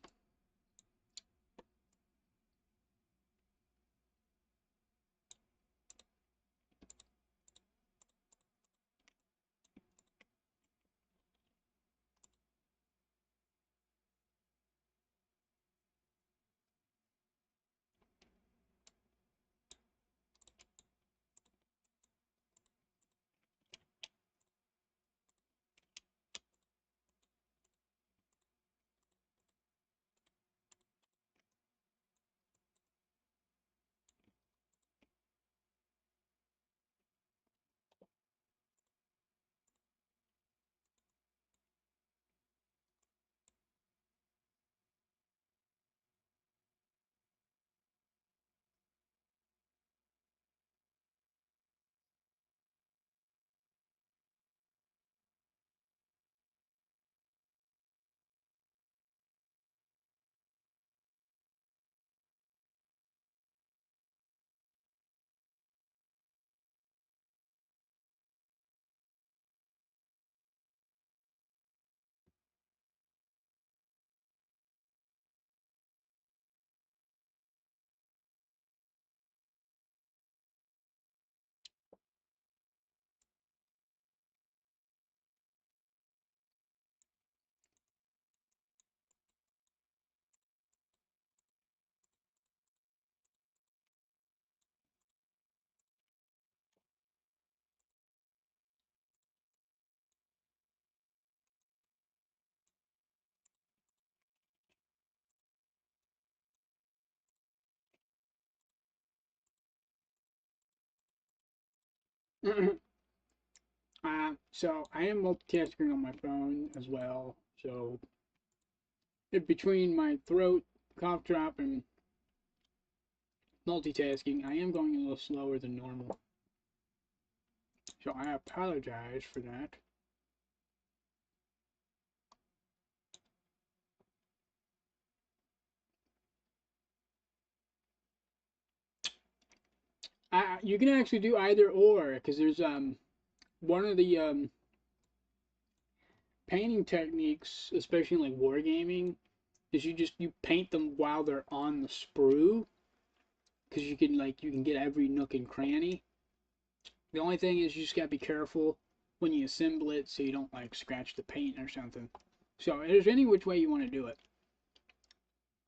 So I am multitasking on my phone as well. So between my throat, cough drop, and multitasking, I am going a little slower than normal. So I apologize for that. You can actually do either or, because there's one of the painting techniques, especially in like wargaming, is you paint them while they're on the sprue, because you can get every nook and cranny. The only thing is you just gotta be careful when you assemble it so you don't like scratch the paint or something. So there's any which way you want to do it.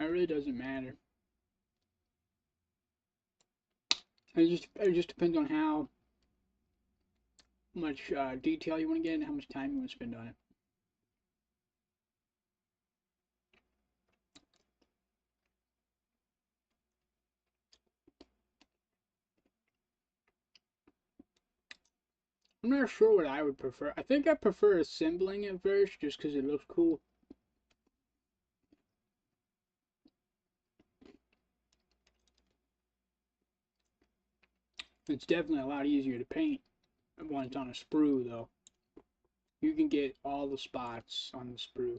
It really doesn't matter. It just depends on how much detail you want to get and how much time you want to spend on it. I'm not sure what I would prefer. I think I prefer assembling it first just because it looks cool. It's definitely a lot easier to paint when it's on a sprue, though. You can get all the spots on the sprue.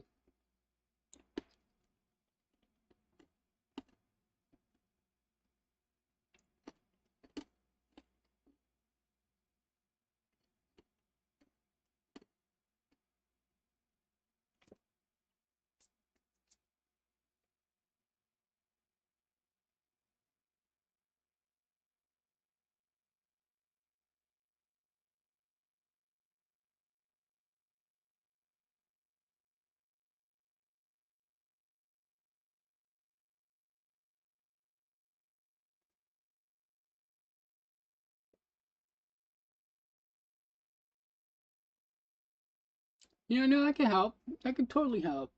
Yeah, no, that can help. That could totally help.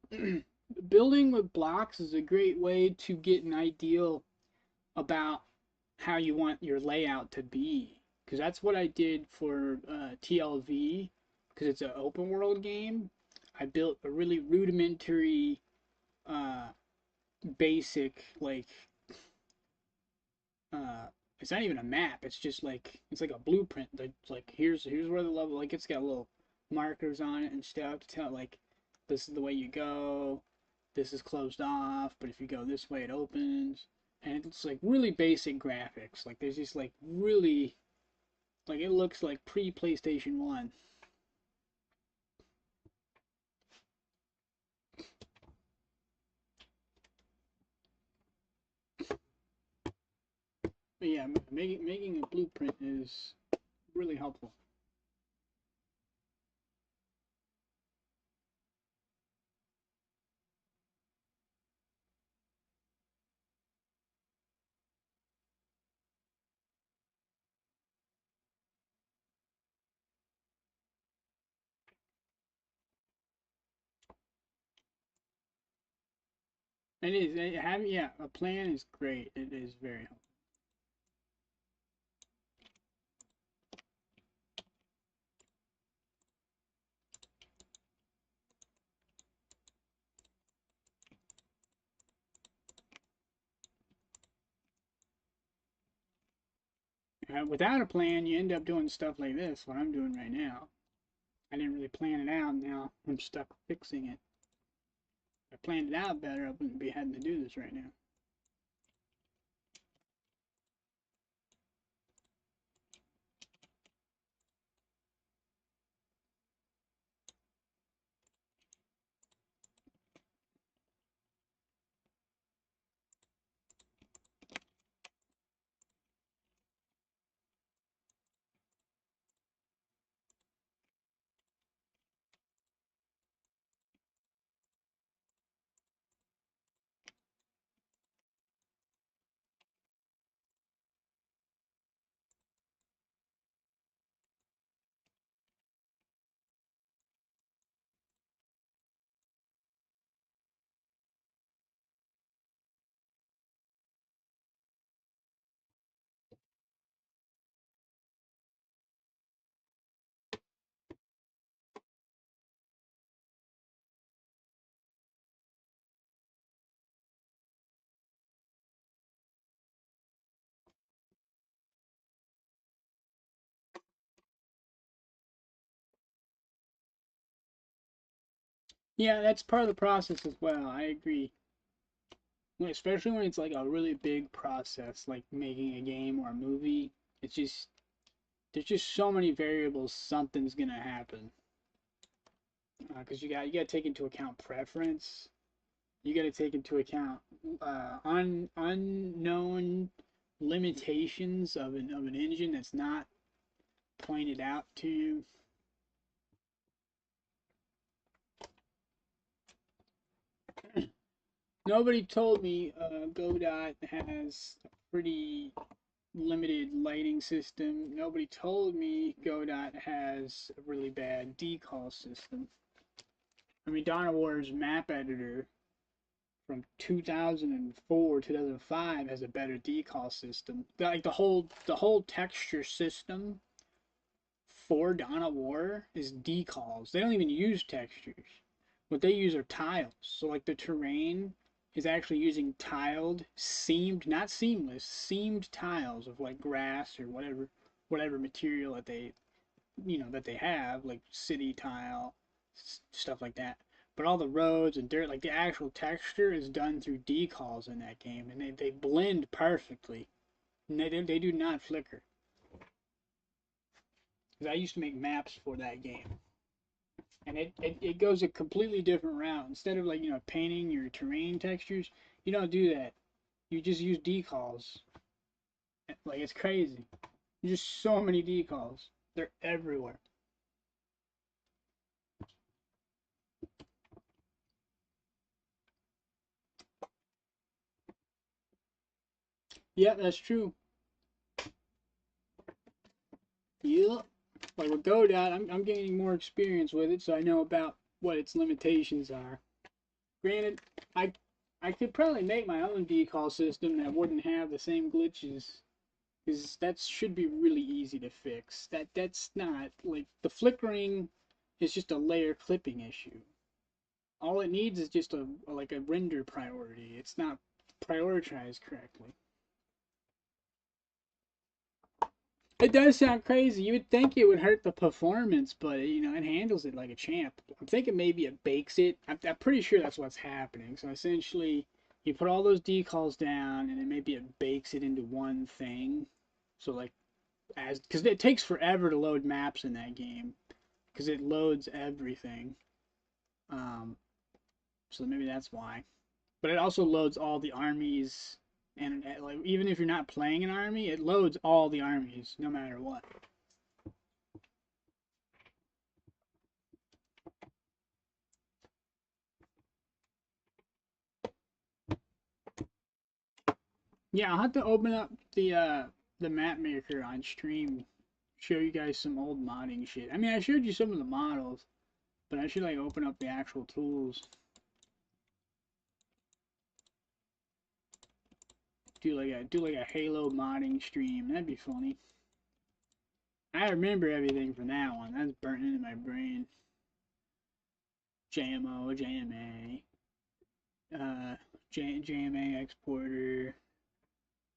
Building with blocks is a great way to get an ideal about how you want your layout to be. Because that's what I did for TLV, because it's an open world game. I built a really rudimentary, uh, basic, like, uh, it's not even a map. It's just like it's like a blueprint. Like here's where the level. Like it's got little markers on it and stuff to tell like this is the way you go. This is closed off, but if you go this way, it opens. And it's like really basic graphics. Like there's just like really like it looks like pre PlayStation 1. But yeah, making a blueprint is really helpful. It is having yeah a plan is great. It is very helpful. Without a plan, you end up doing stuff like this. What I'm doing right now. I didn't really plan it out. Now I'm stuck fixing it. If I planned it out better, I wouldn't be having to do this right now. Yeah, that's part of the process as well. I agree. Especially when it's like a really big process, like making a game or a movie. It's just there's just so many variables. Something's gonna happen because you got to take into account preference. You got to take into account unknown limitations of an engine that's not pointed out to you. Nobody told me Godot has a pretty limited lighting system. Nobody told me Godot has a really bad decal system. I mean, Dawn of War's map editor from 2004, 2005 has a better decal system. Like the whole texture system for Dawn of War is decals. They don't even use textures. What they use are tiles. So like the terrain is actually using tiled, seamed, not seamless, seamed tiles of like grass or whatever material that they have, like city tile, stuff like that. But all the roads and dirt, like the actual texture is done through decals in that game, and they blend perfectly. And they do not flicker. Because I used to make maps for that game, and it goes a completely different route. Instead of like painting your terrain textures, you don't do that. You just use decals. Like it's crazy. There's just so many decals. They're everywhere. Yeah, that's true. Yeah. like with Godot, I'm gaining more experience with it, so I know about what its limitations are. Granted, I I could probably make my own decal system that wouldn't have the same glitches, because that should be really easy to fix. That's not like the flickering is just a layer clipping issue. All it needs is just a like a render priority. It's not prioritized correctly. It does sound crazy. You would think it would hurt the performance, but you know, it handles it like a champ. I'm thinking maybe it bakes it. I'm pretty sure that's what's happening. So essentially, you put all those decals down, and then maybe it bakes it into one thing. So like, as because it takes forever to load maps in that game, because it loads everything. Um, so maybe that's why. But it also loads all the armies, and like even if you're not playing an army, it loads all the armies no matter what. Yeah, I'll have to open up the map maker on stream, show you guys some old modding shit. I mean, I showed you some of the models, but I should like open up the actual tools. Do like a Halo modding stream. That'd be funny. I remember everything from that one. That's burnt into my brain. JMO, JMA, JMA exporter.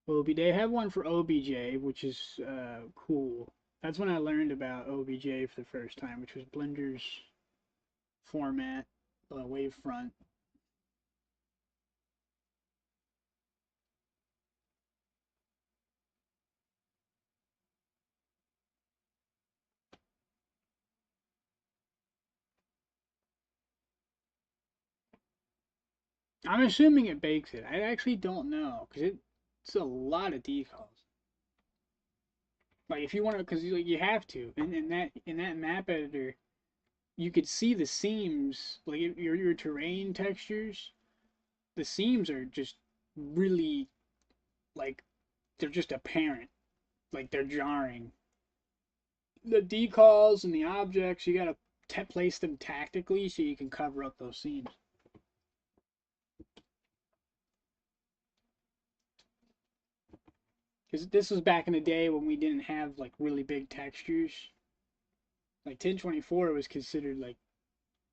They have one for OBJ, which is cool. That's when I learned about OBJ for the first time, which was Blender's format, wavefront. I'm assuming it bakes it. I actually don't know because it's a lot of decals. Like if you want to, because you have to. In that map editor, you could see the seams, like your terrain textures. The seams are just really like they're just apparent, like they're jarring. The decals and the objects, you gotta place them tactically so you can cover up those seams. Because this was back in the day when we didn't have like really big textures. Like 1024 was considered like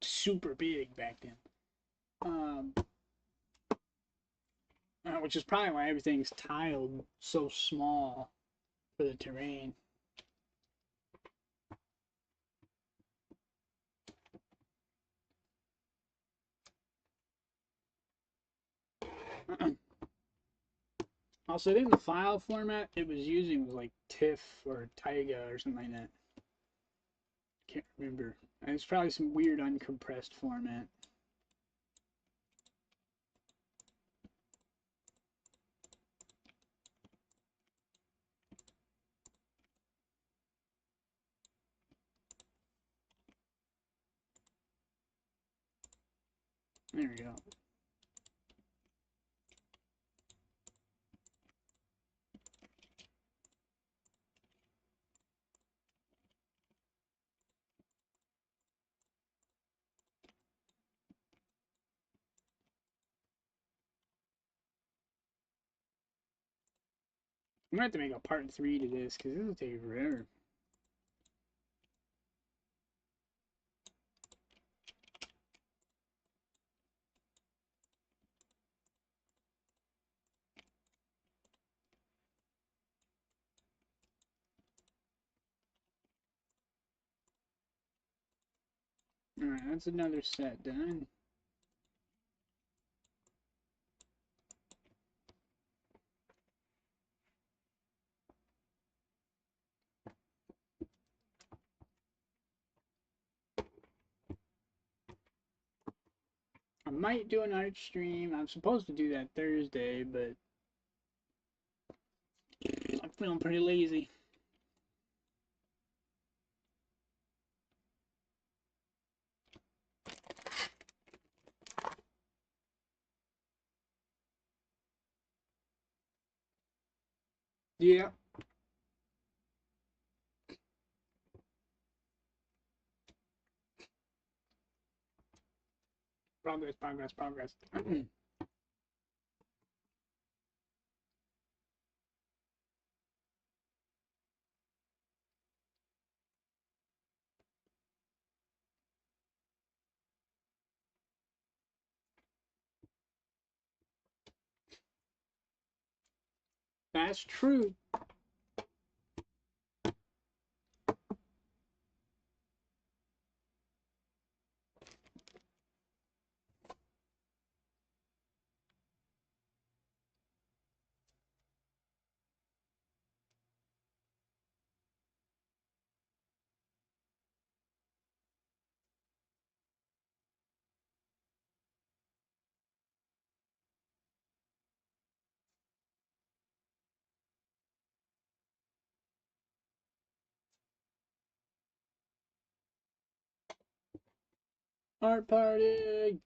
super big back then. Which is probably why everything's tiled so small for the terrain. Also, I think the file format it was using was like TIFF or Taiga or something like that. Can't remember. It's probably some weird uncompressed format. There we go. I'm gonna have to make a part 3 to this because this will take forever. Alright, that's another set done. I might do an art stream. I'm supposed to do that Thursday, but I'm feeling pretty lazy. Yeah. Progress, progress, progress. That's true. Art party.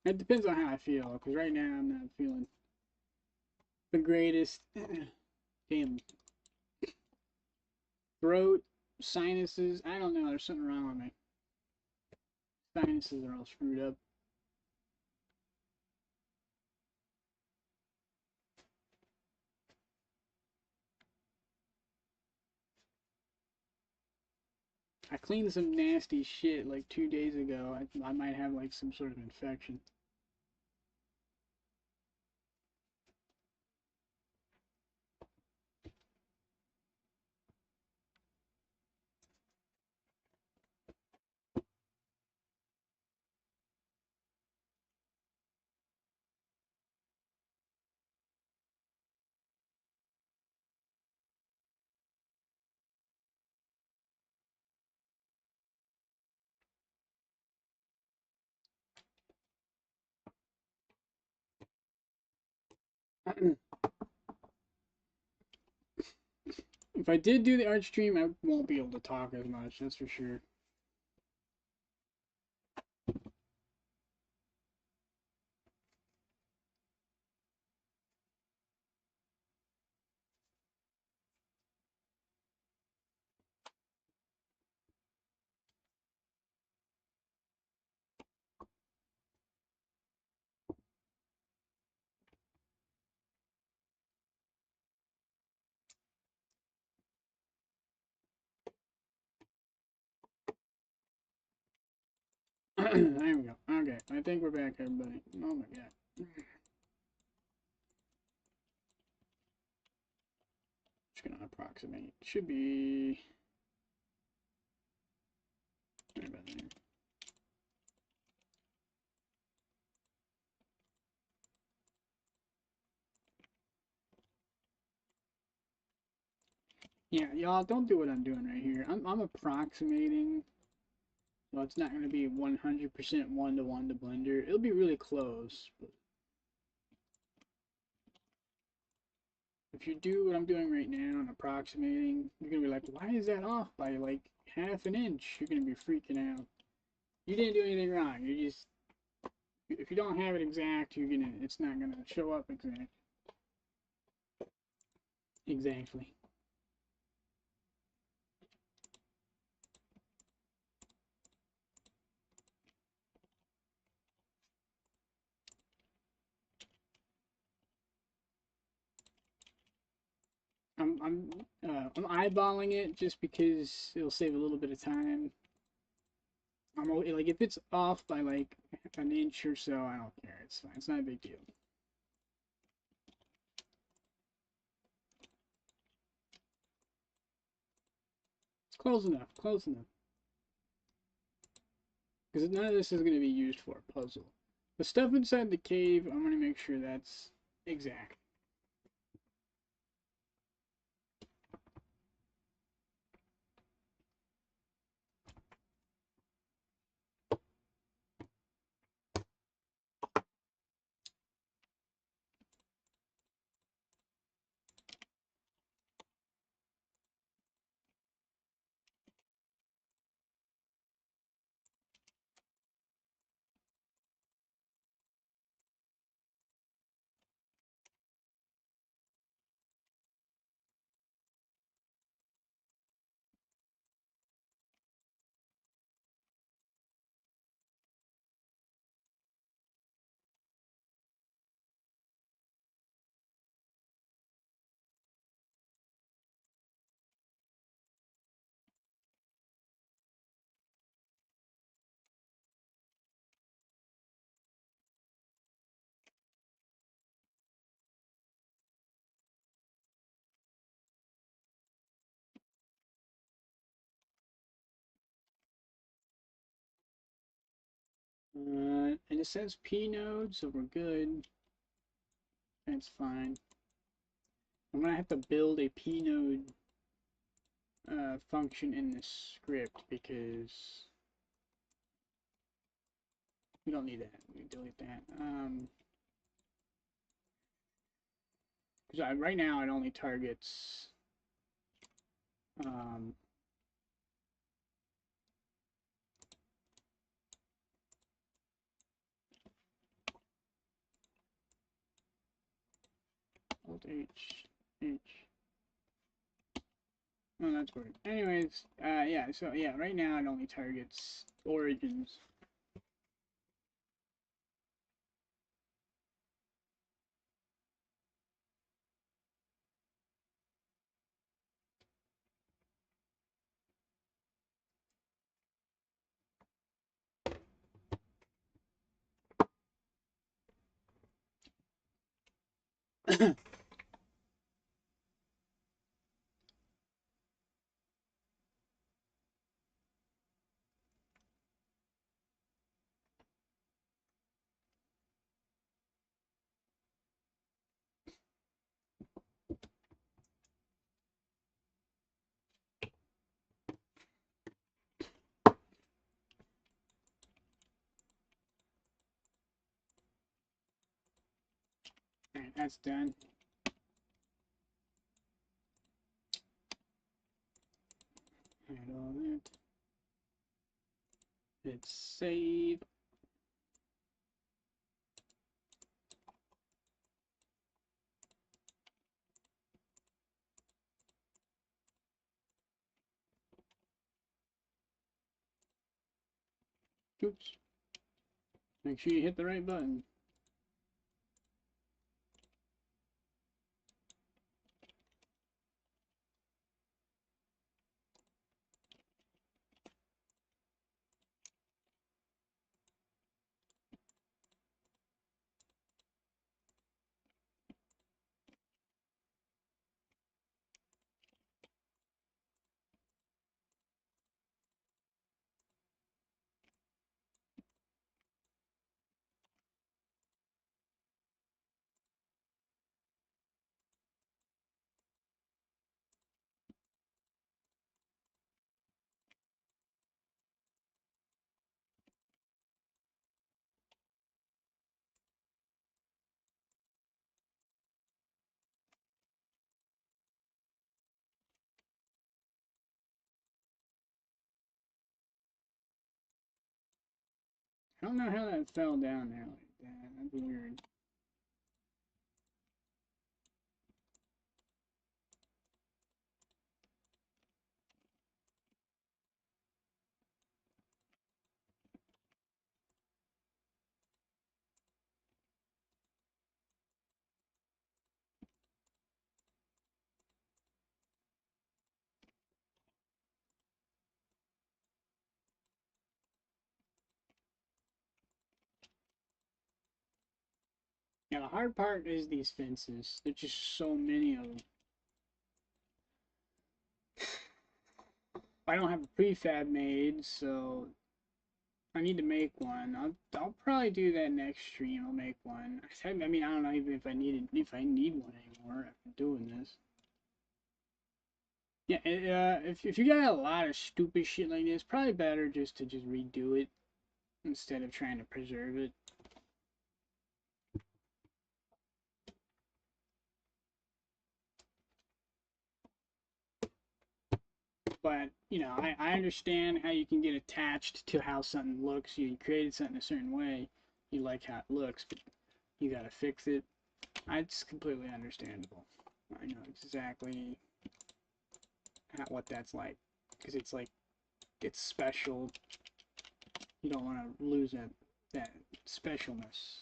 It depends on how I feel, because right now I'm not feeling the greatest. Damn. Throat, sinuses. I don't know. There's something wrong with me. Sinuses are all screwed up. I cleaned some nasty shit like 2 days ago. I might have like some sort of infection. If I did do the art stream, I won't be able to talk as much, that's for sure. There we go. Okay, I think we're back, everybody. Oh my god. Just gonna approximate. Should be right about there. Yeah, y'all don't do what I'm doing right here. I'm approximating. Well, it's not gonna be 100% one-to-one to Blender. It'll be really close, but if you do what I'm doing right now and approximating, you're gonna be like, why is that off by like half an inch? You're gonna be freaking out. You didn't do anything wrong. You just, if you don't have it exact, it's not gonna show up exact. Exactly. I'm eyeballing it just because it'll save a little bit of time. I'm like, if it's off by like an inch or so, I don't care. It's fine. It's not a big deal. It's close enough. Close enough. Because none of this is going to be used for a puzzle. The stuff inside the cave, I'm going to make sure that's exact. And it says P node, so we're good. That's fine. I'm gonna have to build a P node function in this script because we don't need that. We delete that. Because right now it only targets Alt H. Oh, that's weird. Anyways, yeah, so yeah, right now it only targets origins. Alright, that's done. Add all that. Hit save. Oops. Make sure you hit the right button. I don't know how that fell down there like that. That's weird. Yeah, the hard part is these fences. There's just so many of them. I don't have a prefab made, so I need to make one. I'll probably do that next stream. I'll make one. I mean, I don't know even if I need one anymore after doing this. Yeah, if you got a lot of stupid shit like this, probably better just to just redo it instead of trying to preserve it. But you know, I understand how you can get attached to how something looks. You created something a certain way, you like how it looks, but you gotta fix it. It's completely understandable. I know exactly what that's like because it's like it's special. You don't want to lose that specialness.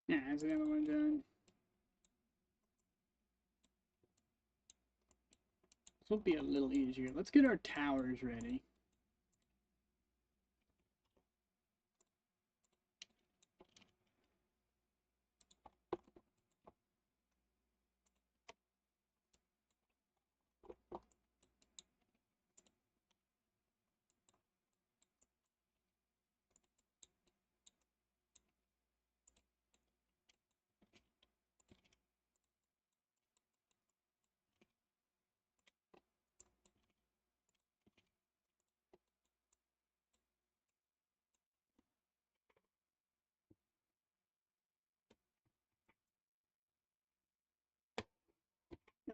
Yeah, that's another one done. This will be a little easier. Let's get our towers ready.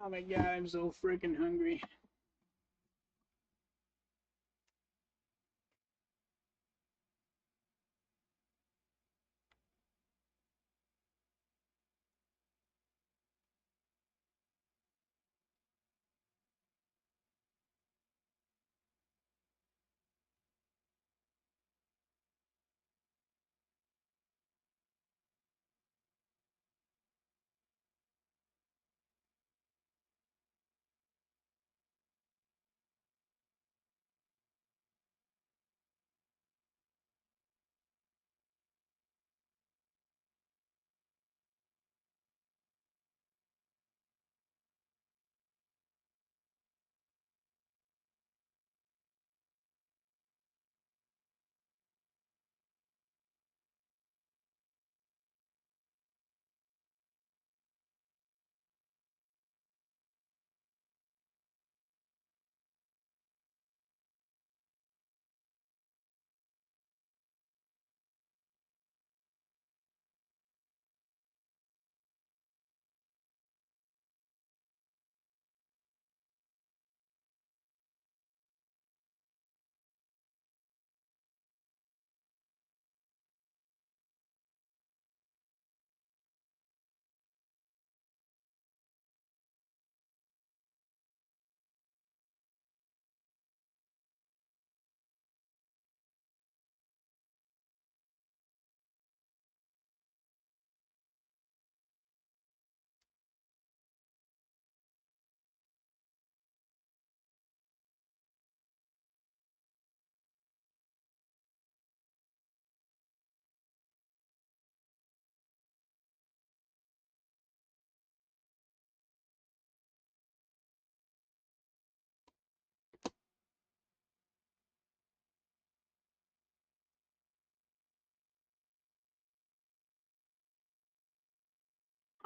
Oh my god, I'm so freaking hungry.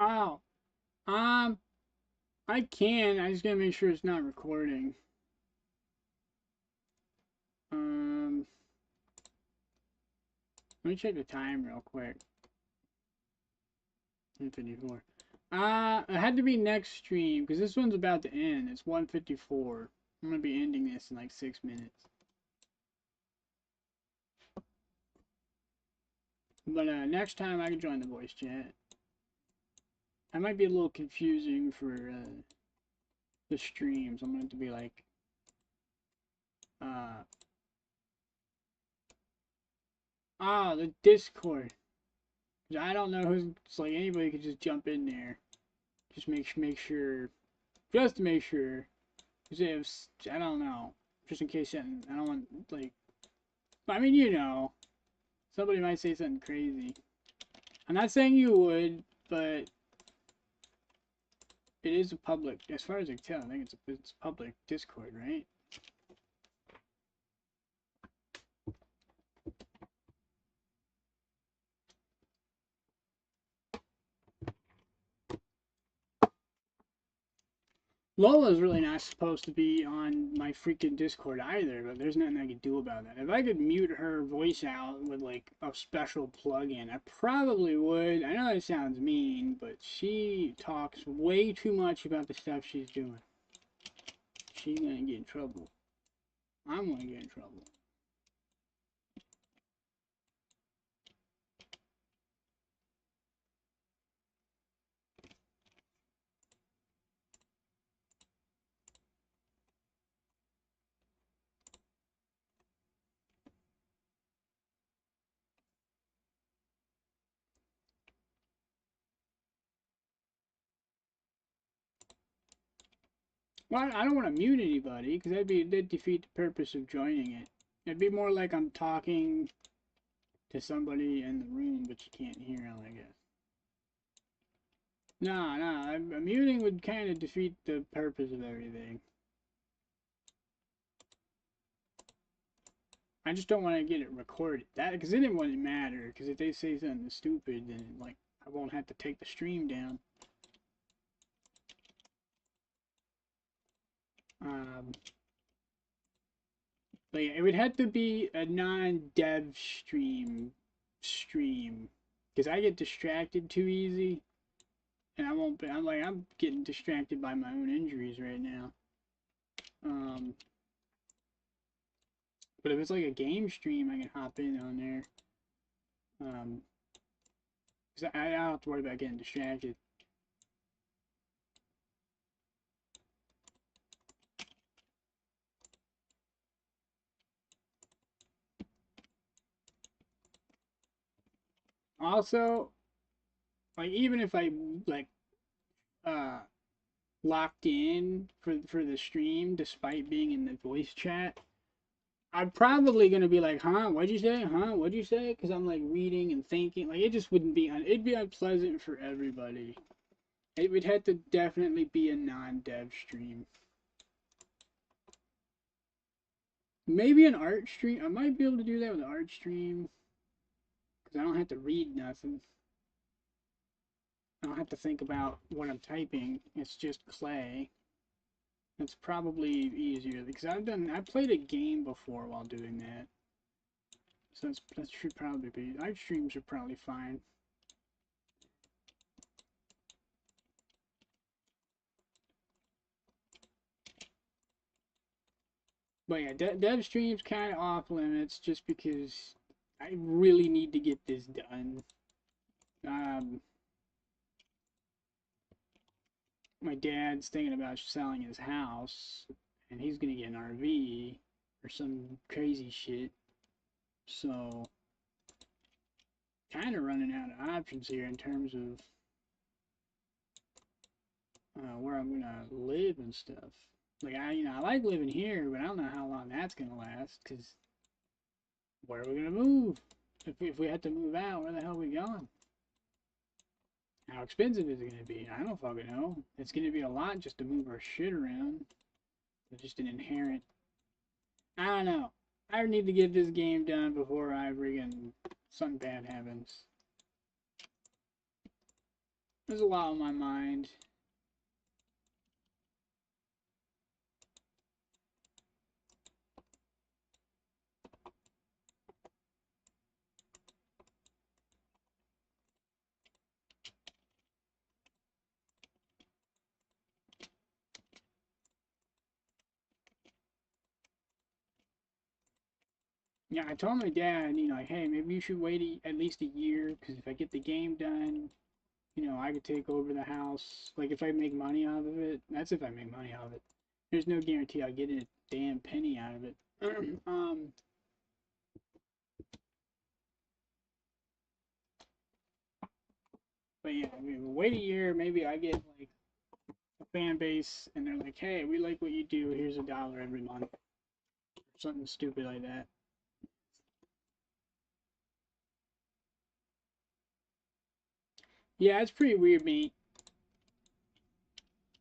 Oh, um, I can. I just gotta make sure it's not recording. Um, let me check the time real quick. 154. It had to be next stream because this one's about to end. It's 154. I'm gonna be ending this in like 6 minutes. But next time I can join the voice chat. I might be a little confusing for the streams. I'm going to be like, uh, the Discord. 'Cause I don't know who's. It's like anybody could just jump in there. Just make sure, just to make sure. Because if I don't know, just in case something, I don't want like. I mean, you know, somebody might say something crazy. I'm not saying you would, but it is a public. As far as I can tell, I think it's public Discord, right? Lola's really not supposed to be on my freaking Discord either, but there's nothing I can do about that. If I could mute her voice out with like a special plugin, I probably would. I know that sounds mean, but she talks way too much about the stuff she's doing. She's gonna get in trouble. I'm gonna get in trouble. Well, I don't want to mute anybody because that'd defeat the purpose of joining it. It'd be more like I'm talking to somebody in the room, but you can't hear them, I guess. No, muting would kind of defeat the purpose of everything. I just don't want to get it recorded. That because then it wouldn't matter. Because if they say something stupid, then like I won't have to take the stream down. But yeah, it would have to be a non-dev stream, because I get distracted too easy, and I won't be. I'm getting distracted by my own injuries right now. But if it's like a game stream, I can hop in on there. Because I don't have to worry about getting distracted. Also, like even if I like locked in for the stream despite being in the voice chat, I'm probably gonna be like, huh, what'd you say? Huh, what'd you say? Because I'm like reading and thinking. Like it just wouldn't be it'd be unpleasant for everybody. It would have to definitely be a non-dev stream. Maybe an art stream. I might be able to do that with an art stream because I don't have to read nothing. I don't have to think about what I'm typing. It's just clay. It's probably easier because I played a game before while doing that. So that should probably be, art streams are probably fine. But yeah, dev streams kind of off limits just because I really need to get this done. My dad's thinking about selling his house, and he's gonna get an RV or some crazy shit. So, kind of running out of options here in terms of where I'm gonna live and stuff. Like I like living here, but I don't know how long that's gonna last. Cause where are we gonna move? If we had to move out, where the hell are we going? How expensive is it gonna be? I don't fucking know. It's gonna be a lot just to move our shit around. It's just an inherent. I don't know. I need to get this game done before I friggin' something bad happens. There's a lot on my mind. Yeah, I told my dad, like, hey, maybe you should wait at least a year, because if I get the game done, I could take over the house. Like, if I make money out of it, that's if I make money out of it. There's no guarantee I'll get a damn penny out of it. But yeah, I mean, wait a year, maybe I get, like, a fan base, and they're like, hey, we like what you do, here's $1 every month. Or something stupid like that. Yeah, it's pretty weird, mate.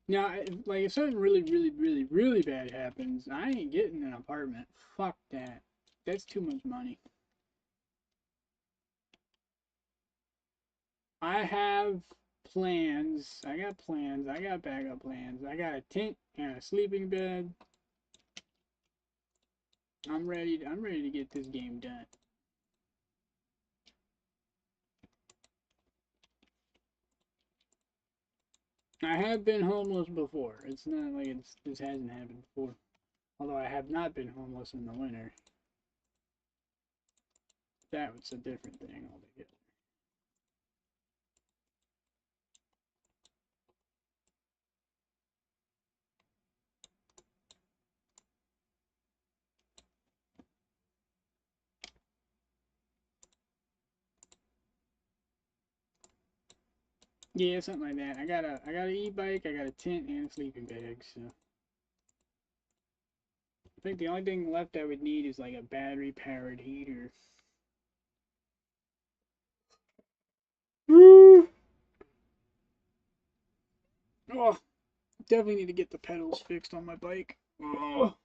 Now, like, if something really, really, really, really bad happens, I ain't getting an apartment. Fuck that. That's too much money. I have plans. I got plans. I got backup plans. I got a tent and a sleeping bed. I'm ready. I'm ready to get this game done. I have been homeless before. It's not like this hasn't happened before. Although I have not been homeless in the winter. That was a different thing altogether. Yeah, something like that. I got an e-bike, I got a tent and a sleeping bag, so think the only thing left I would need is like a battery-powered heater. Woo! Oh, definitely need to get the pedals fixed on my bike. Oh,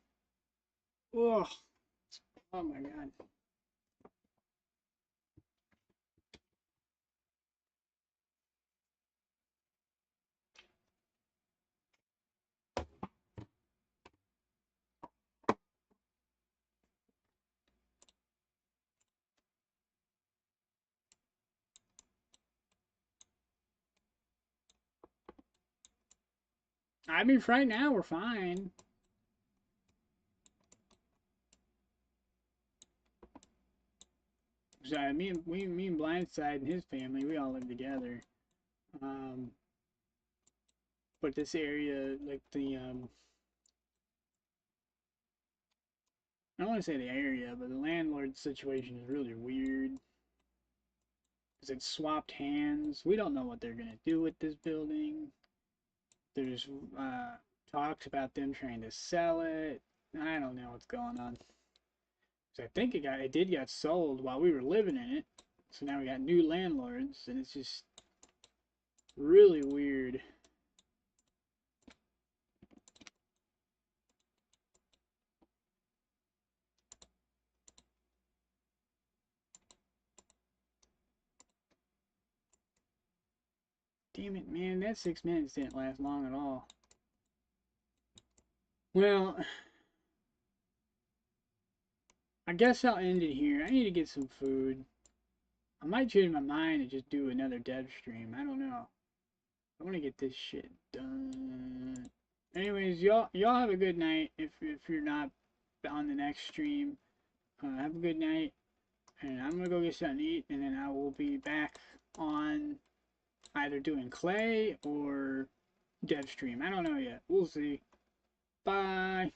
oh, oh my god. I mean, for right now we're fine. So me and Blindside and his family, we all live together. Um, but this area, like I don't want to say the area, but the landlord situation is really weird. Because it's swapped hands. We don't know what they're gonna do with this building. There's talks about them trying to sell it. I don't know what's going on. So I think it did get sold while we were living in it. So now we got new landlords, and it's just really weird. Damn it, man, that 6 minutes didn't last long at all. Well, I guess I'll end it here. I need to get some food. I might change my mind and just do another dev stream. I don't know. I want to get this shit done. Anyways, y'all have a good night. If you're not on the next stream, have a good night. And I'm gonna go get something to eat, and then I will be back on either doing clay or dev stream. I don't know yet. We'll see. Bye.